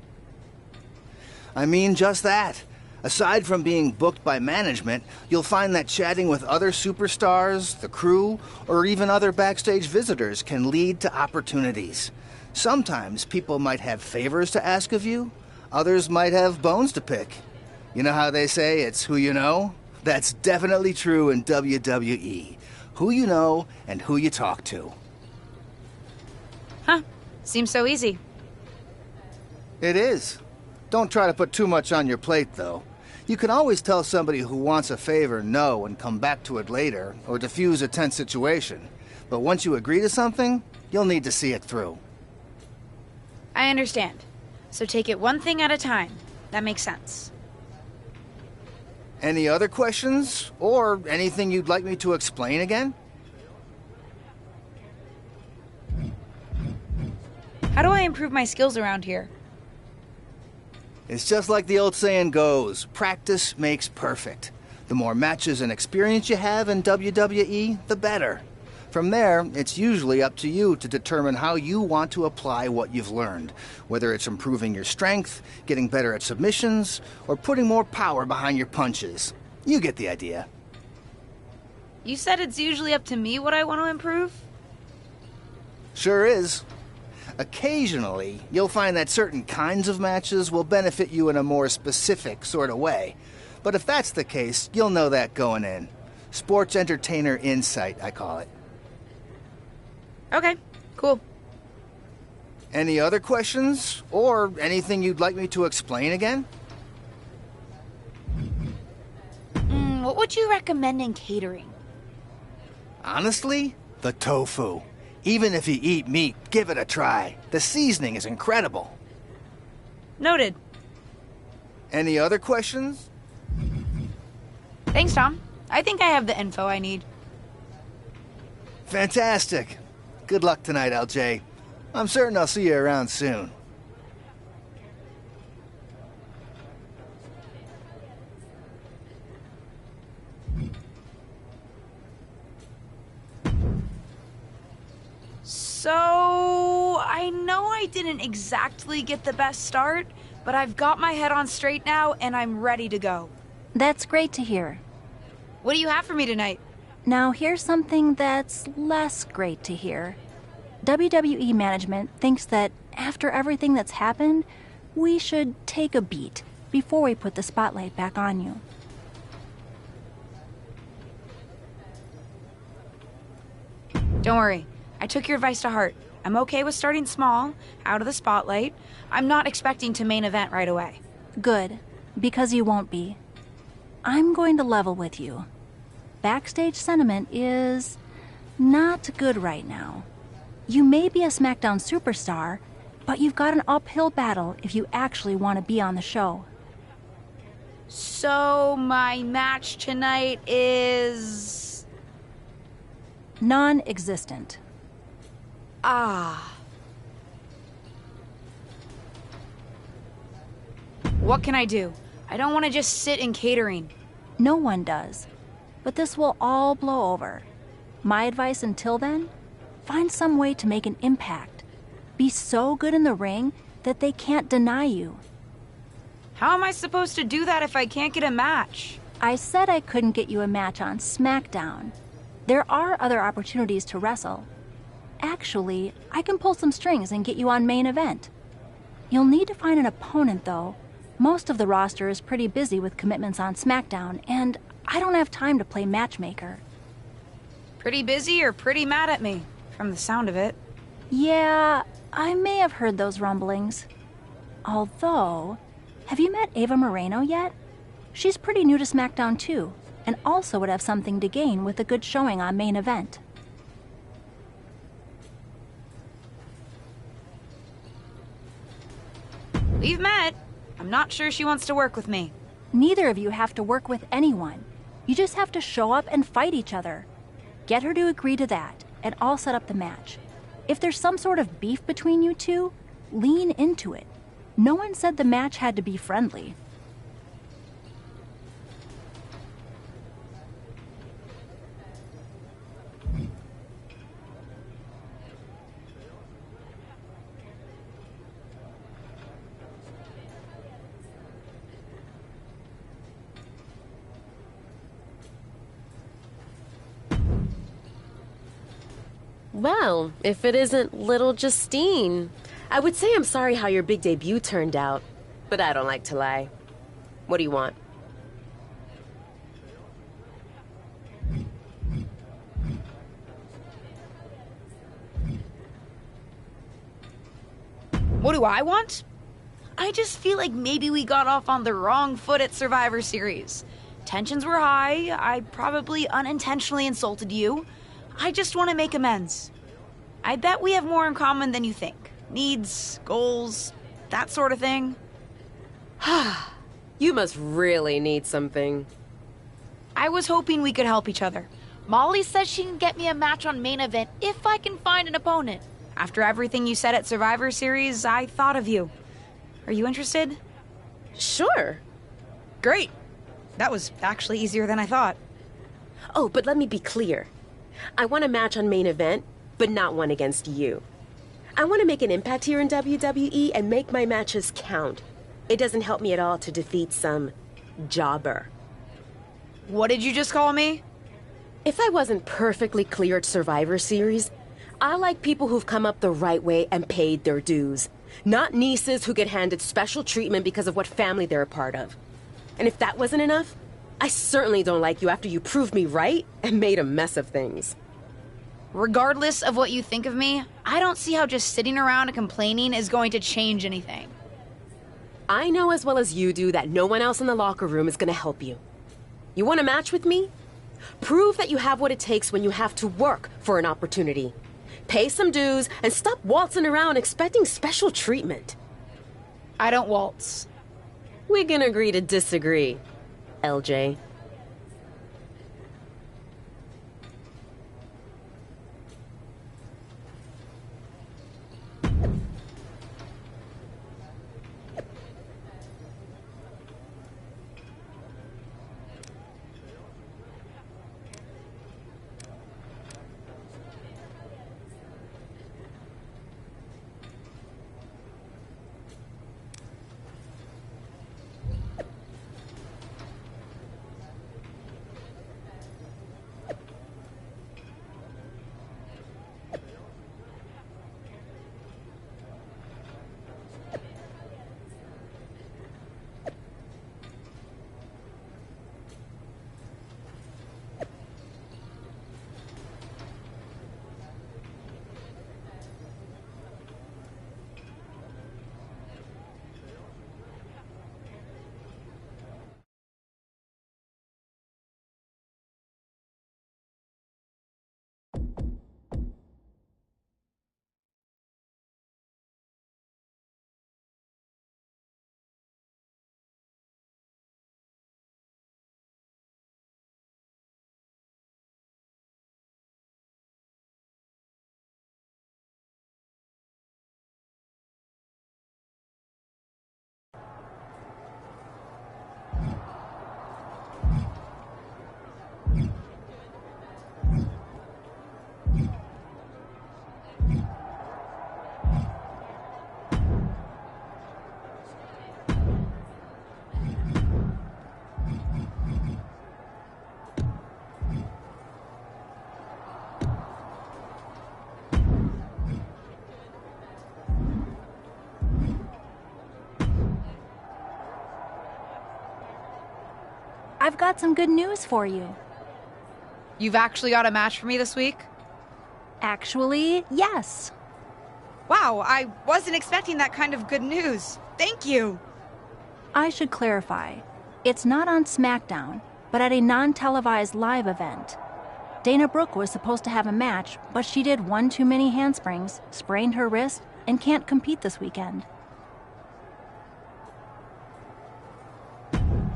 I mean just that. Aside from being booked by management, you'll find that chatting with other superstars, the crew, or even other backstage visitors can lead to opportunities. Sometimes people might have favors to ask of you, others might have bones to pick. You know how they say it's who you know? That's definitely true in WWE. Who you know and who you talk to. Huh. Seems so easy. It is. Don't try to put too much on your plate, though. You can always tell somebody who wants a favor no and come back to it later, or diffuse a tense situation. But once you agree to something, you'll need to see it through. I understand. So take it one thing at a time. That makes sense. Any other questions? Or anything you'd like me to explain again? How do I improve my skills around here? It's just like the old saying goes, practice makes perfect. The more matches and experience you have in WWE, the better. From there, it's usually up to you to determine how you want to apply what you've learned, whether it's improving your strength, getting better at submissions, or putting more power behind your punches. You get the idea. You said it's usually up to me what I want to improve? Sure is. Occasionally, you'll find that certain kinds of matches will benefit you in a more specific sort of way. But if that's the case, you'll know that going in. Sports entertainer insight, I call it. Okay, cool. Any other questions? Or anything you'd like me to explain again? What would you recommend in catering? Honestly, the tofu. Even if you eat meat, give it a try. The seasoning is incredible. Noted. Any other questions? Thanks, Tom. I think I have the info I need. Fantastic. Good luck tonight, LJ. I'm certain I'll see you around soon. So, I know I didn't exactly get the best start, but I've got my head on straight now and I'm ready to go. That's great to hear. What do you have for me tonight? Now, here's something that's less great to hear. WWE management thinks that after everything that's happened, we should take a beat before we put the spotlight back on you. Don't worry. I took your advice to heart. I'm okay with starting small, out of the spotlight. I'm not expecting to main event right away. Good, because you won't be. I'm going to level with you. Backstage sentiment is not good right now. You may be a SmackDown superstar, but you've got an uphill battle if you actually want to be on the show. So, my match tonight is... non-existent. Ah. What can I do? I don't want to just sit in catering. No one does. But this will all blow over. My advice until then? Find some way to make an impact. Be so good in the ring that they can't deny you. How am I supposed to do that if I can't get a match? I said I couldn't get you a match on SmackDown. There are other opportunities to wrestle. Actually, I can pull some strings and get you on main event. You'll need to find an opponent, though. Most of the roster is pretty busy with commitments on SmackDown, and I don't have time to play matchmaker. Pretty busy or pretty mad at me, from the sound of it. Yeah, I may have heard those rumblings. Although, have you met Ava Moreno yet? She's pretty new to SmackDown too, and also would have something to gain with a good showing on main event. We've met. I'm not sure she wants to work with me. Neither of you have to work with anyone. You just have to show up and fight each other. Get her to agree to that, and I'll set up the match. If there's some sort of beef between you two, lean into it. No one said the match had to be friendly. Well, if it isn't little Justine. I would say I'm sorry how your big debut turned out, but I don't like to lie. What do you want? What do I want? I just feel like maybe we got off on the wrong foot at Survivor Series. Tensions were high. I probably unintentionally insulted you. I just want to make amends. I bet we have more in common than you think. Needs, goals, that sort of thing. You must really need something. I was hoping we could help each other. Molly says she can get me a match on main event if I can find an opponent. After everything you said at Survivor Series, I thought of you. Are you interested? Sure. Great. That was actually easier than I thought. Oh, but let me be clear. I want a match on main event, but not one against you. I want to make an impact here in WWE and make my matches count. It doesn't help me at all to defeat some jobber. What did you just call me? If I wasn't perfectly clear at Survivor Series, I like people who've come up the right way and paid their dues. Not nieces who get handed special treatment because of what family they're a part of. And if that wasn't enough, I certainly don't like you after you proved me right and made a mess of things. Regardless of what you think of me, I don't see how just sitting around and complaining is going to change anything. I know as well as you do that no one else in the locker room is going to help you. You want a match with me? Prove that you have what it takes when you have to work for an opportunity. Pay some dues and stop waltzing around expecting special treatment. I don't waltz. We can agree to disagree, LJ. I've got some good news for you. You've actually got a match for me this week? Actually, yes. Wow, I wasn't expecting that kind of good news. Thank you. I should clarify. It's not on SmackDown, but at a non-televised live event. Dana Brooke was supposed to have a match, but she did one too many handsprings, sprained her wrist, and can't compete this weekend.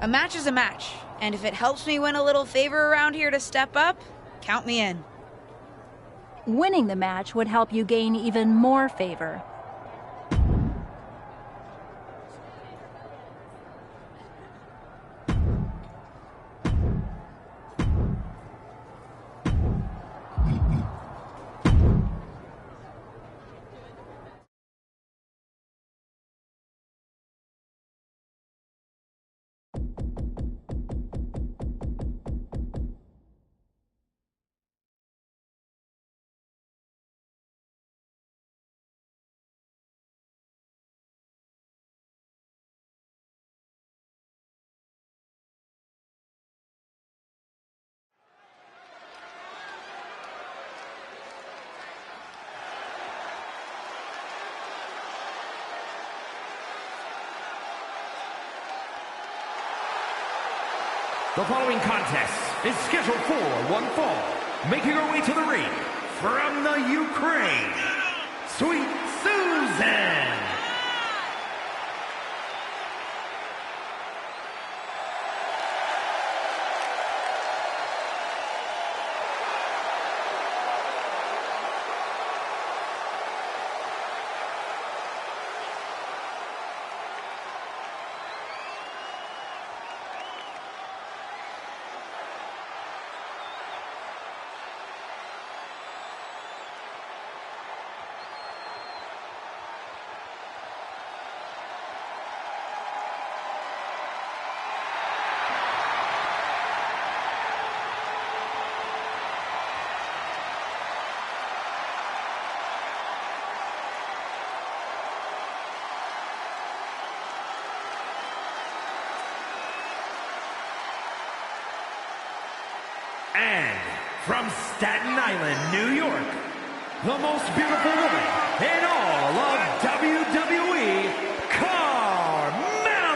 A match is a match, and if it helps me win a little favor around here to step up, count me in. Winning the match would help you gain even more favor. The following contest is scheduled for one fall. Making her way to the ring from the Ukraine, Sweet Susan. And from Staten Island, New York, the most beautiful woman in all of WWE, Carmella!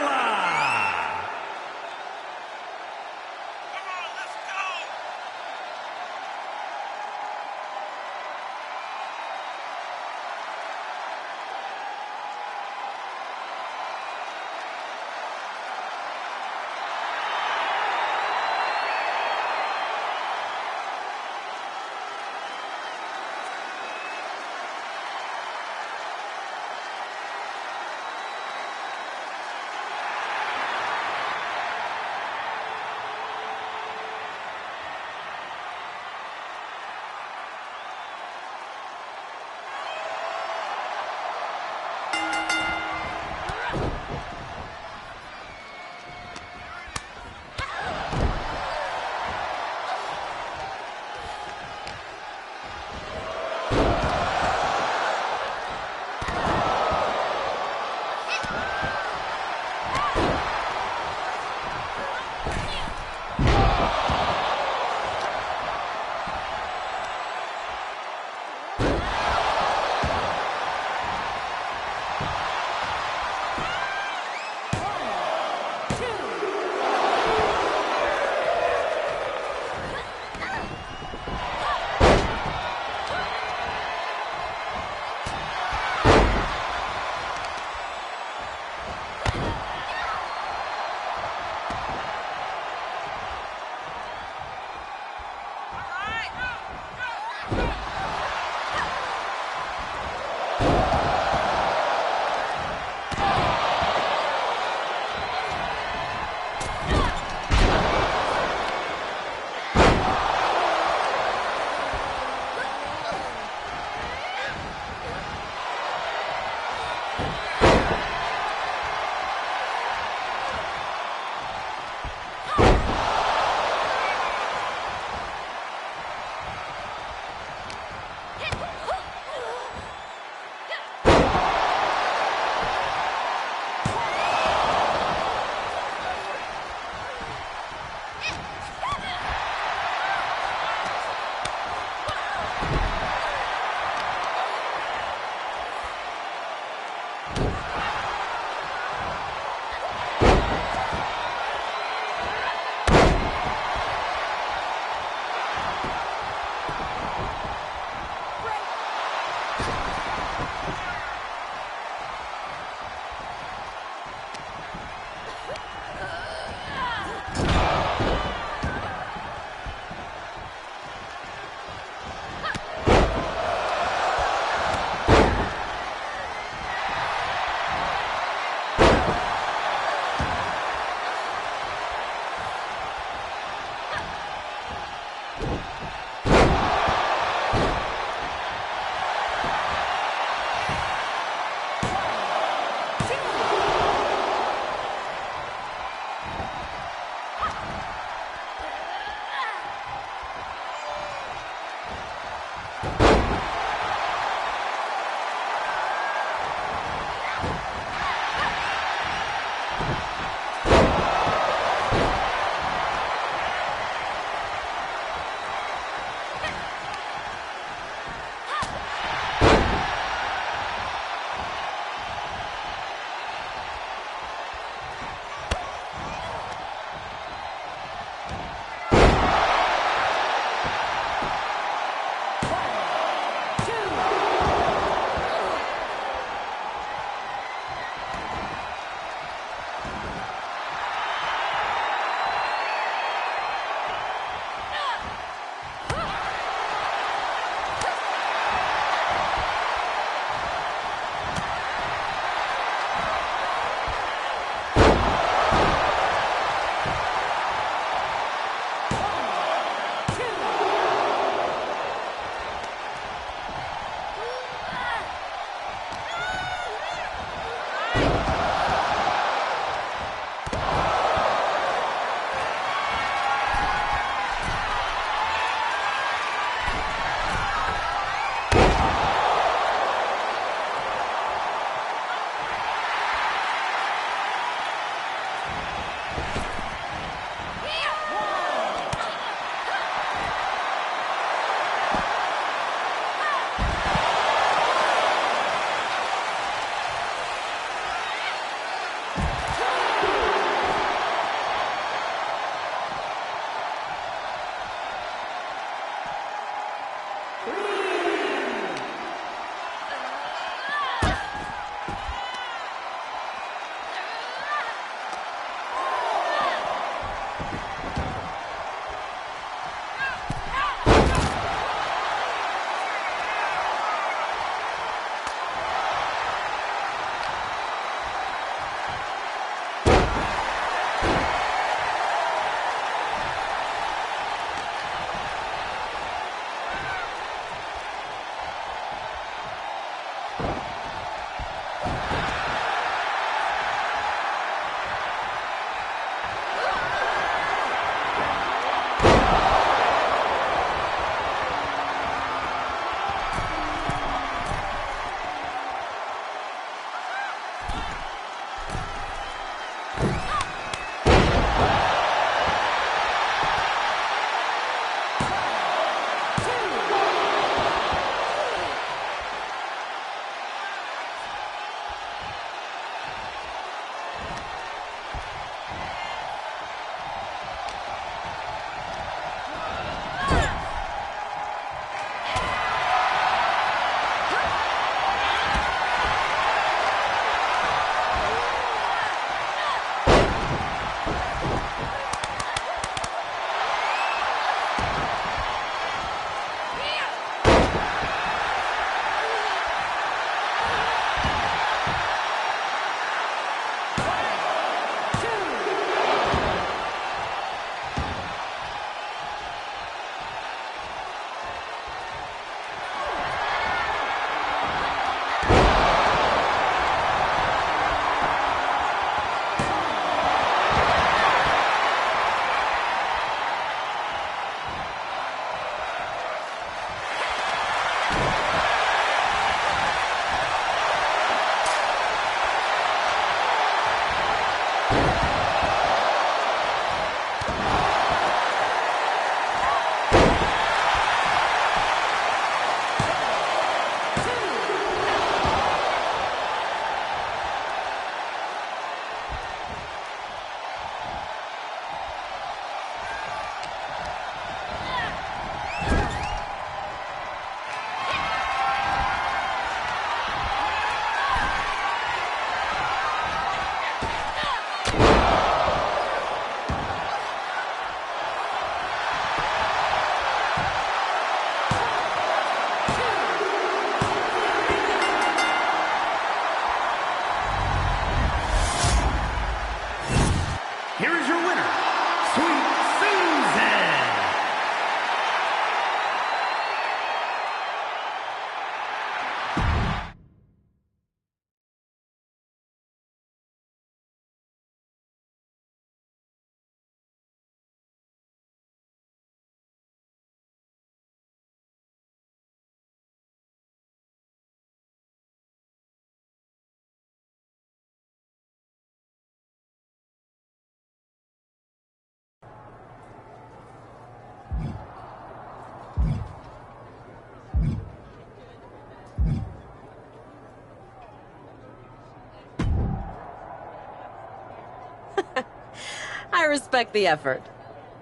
respect the effort.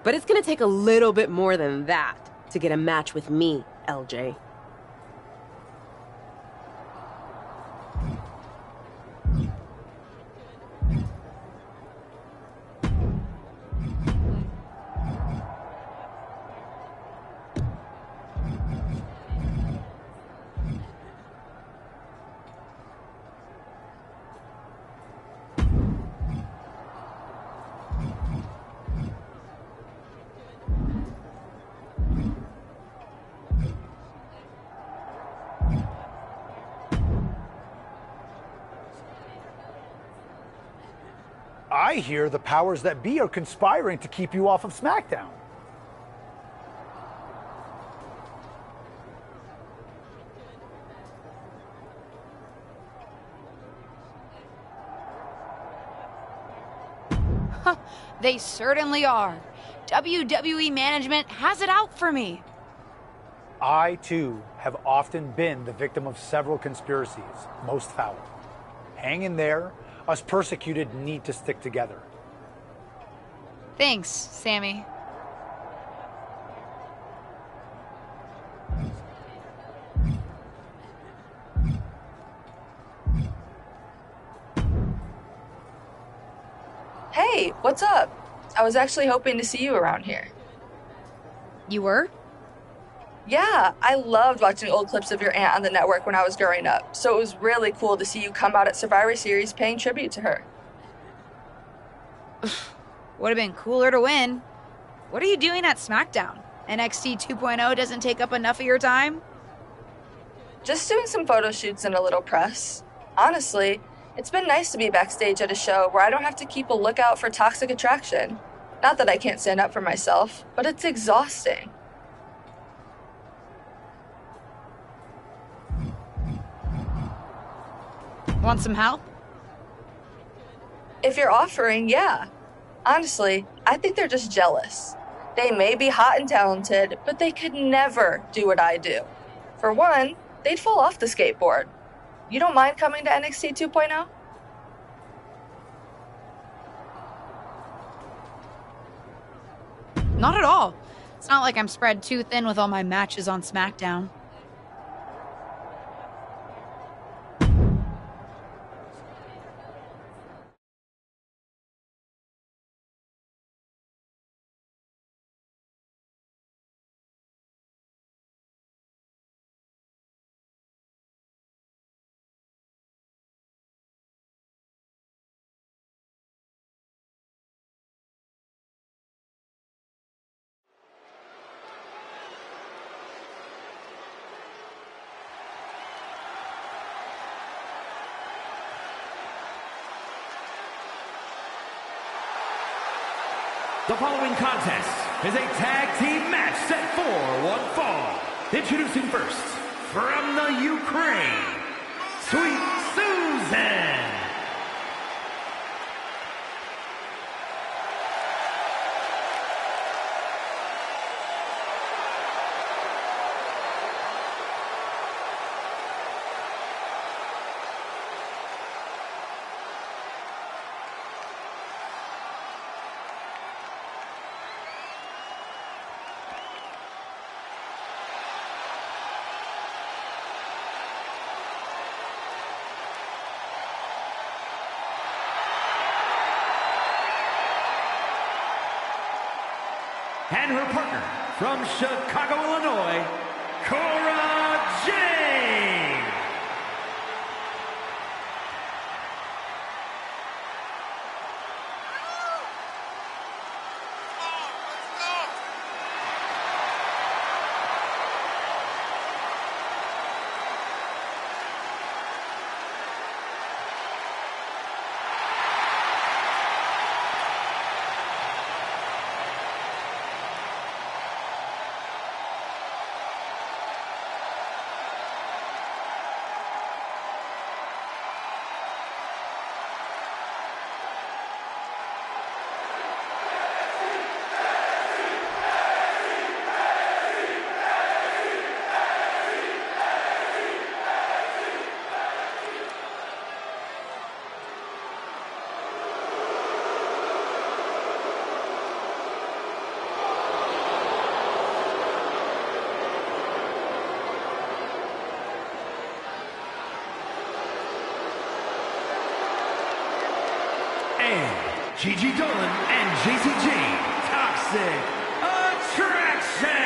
But it's gonna take a little bit more than that to get a match with me, LJ. I hear the powers that be are conspiring to keep you off of SmackDown. They certainly are. WWE management has it out for me. I, too, have often been the victim of several conspiracies, most foul. Hang in there. Us persecuted need to stick together. Thanks, Sammy. Hey, what's up? I was actually hoping to see you around here. You were? Yeah, I loved watching old clips of your aunt on the network when I was growing up, so it was really cool to see you come out at Survivor Series paying tribute to her. Would have been cooler to win. What are you doing at SmackDown? NXT 2.0 doesn't take up enough of your time? Just doing some photo shoots and a little press. Honestly, it's been nice to be backstage at a show where I don't have to keep a lookout for toxic attraction. Not that I can't stand up for myself, but it's exhausting. Want some help? If you're offering, yeah. Honestly, I think they're just jealous. They may be hot and talented, but they could never do what I do. For one, they'd fall off the skateboard. You don't mind coming to NXT 2.0? Not at all. It's not like I'm spread too thin with all my matches on SmackDown. The following contest is a tag team match set for one fall. Introducing first, from the Ukraine, Sweet Susan. And her partner from Chicago, Illinois, Cora Jade. Gigi Dolan and JCJ, Toxic Attraction!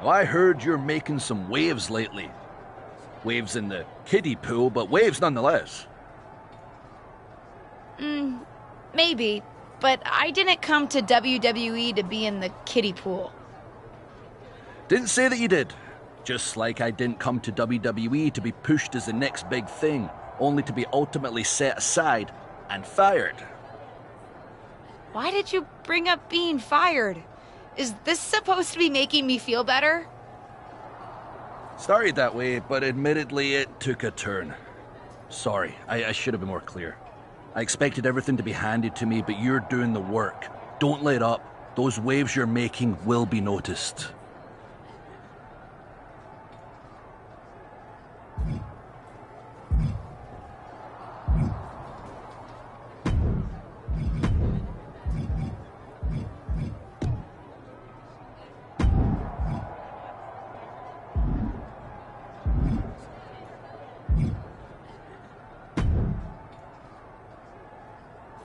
Well, I heard you're making some waves lately. Waves in the kiddie pool, but waves nonetheless. Maybe, but I didn't come to WWE to be in the kiddie pool. Didn't say that you did. Just like I didn't come to WWE to be pushed as the next big thing, only to be ultimately set aside and fired. Why did you bring up being fired? Is this supposed to be making me feel better? Started that way, but admittedly it took a turn. Sorry, I should have been more clear. I expected everything to be handed to me, but you're doing the work. Don't let up. Those waves you're making will be noticed.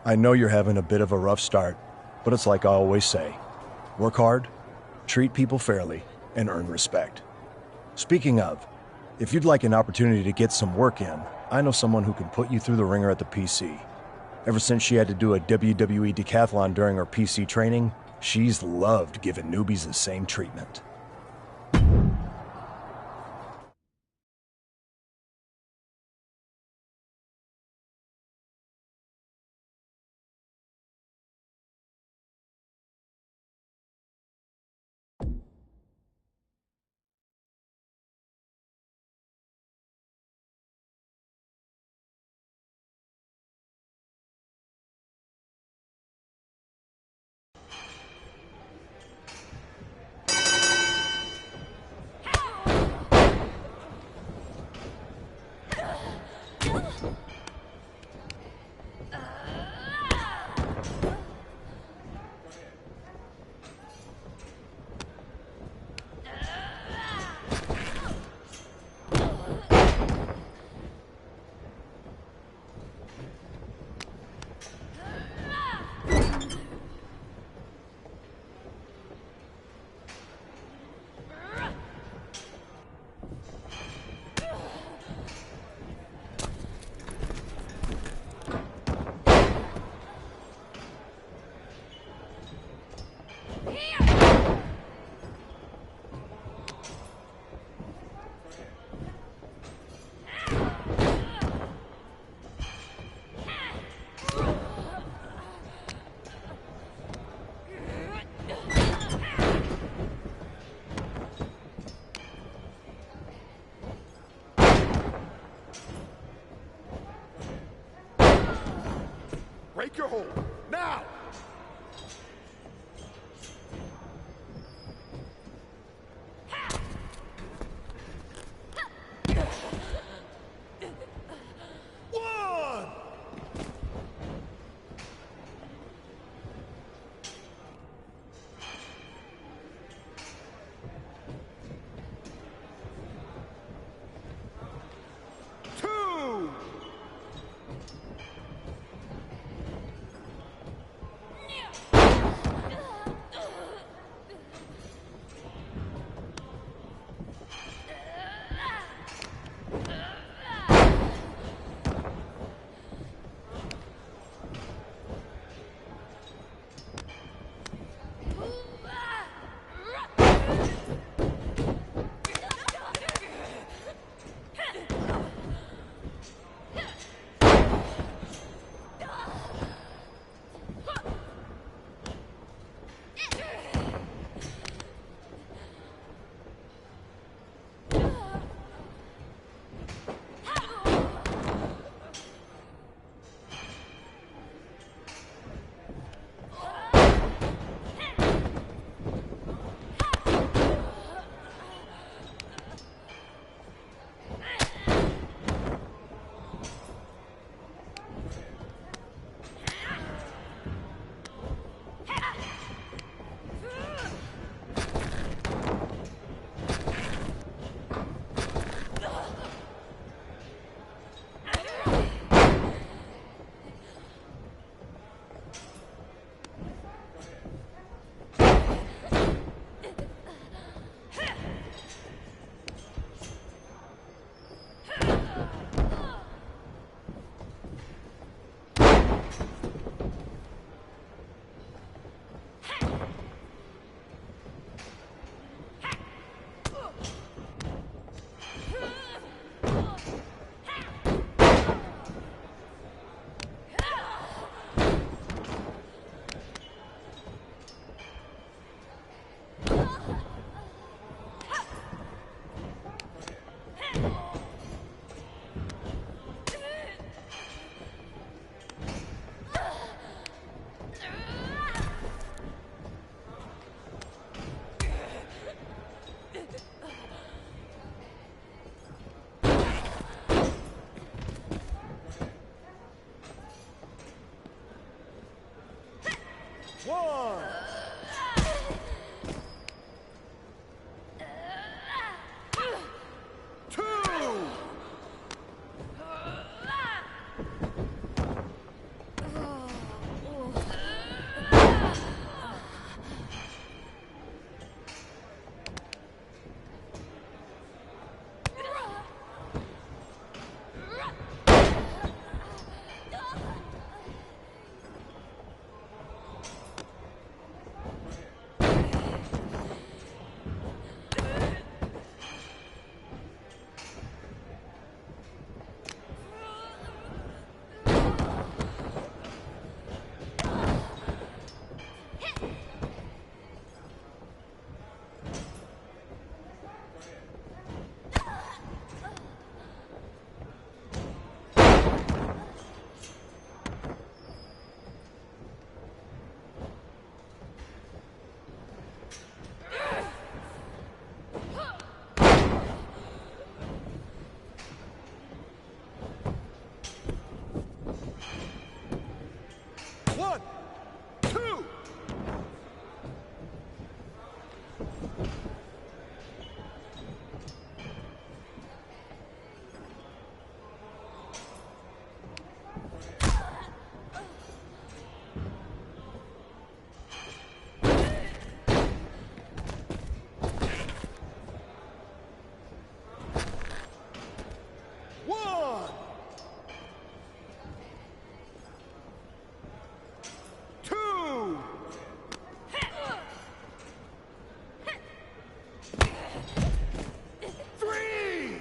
I know you're having a bit of a rough start, but it's like I always say. Work hard, treat people fairly, and earn respect. Speaking of, if you'd like an opportunity to get some work in, I know someone who can put you through the ringer at the PC. Ever since she had to do a WWE decathlon during her PC training, she's loved giving newbies the same treatment. Break your hold, now! 1, 2. One, two. One, two. Three.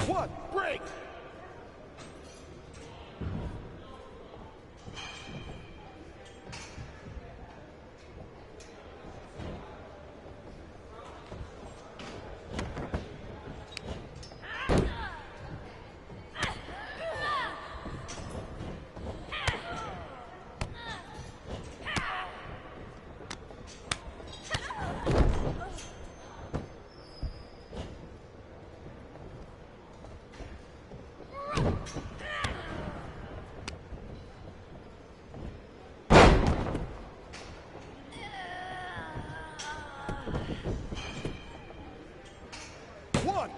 One, break. One.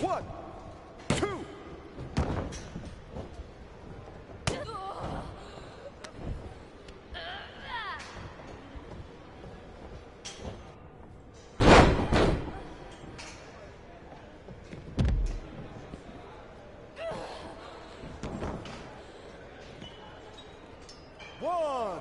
One, two. One.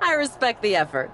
I respect the effort.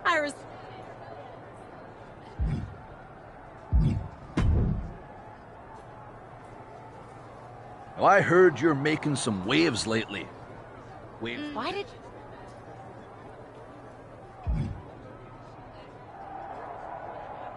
Iris. Well, I heard you're making some waves lately. Waves? Why did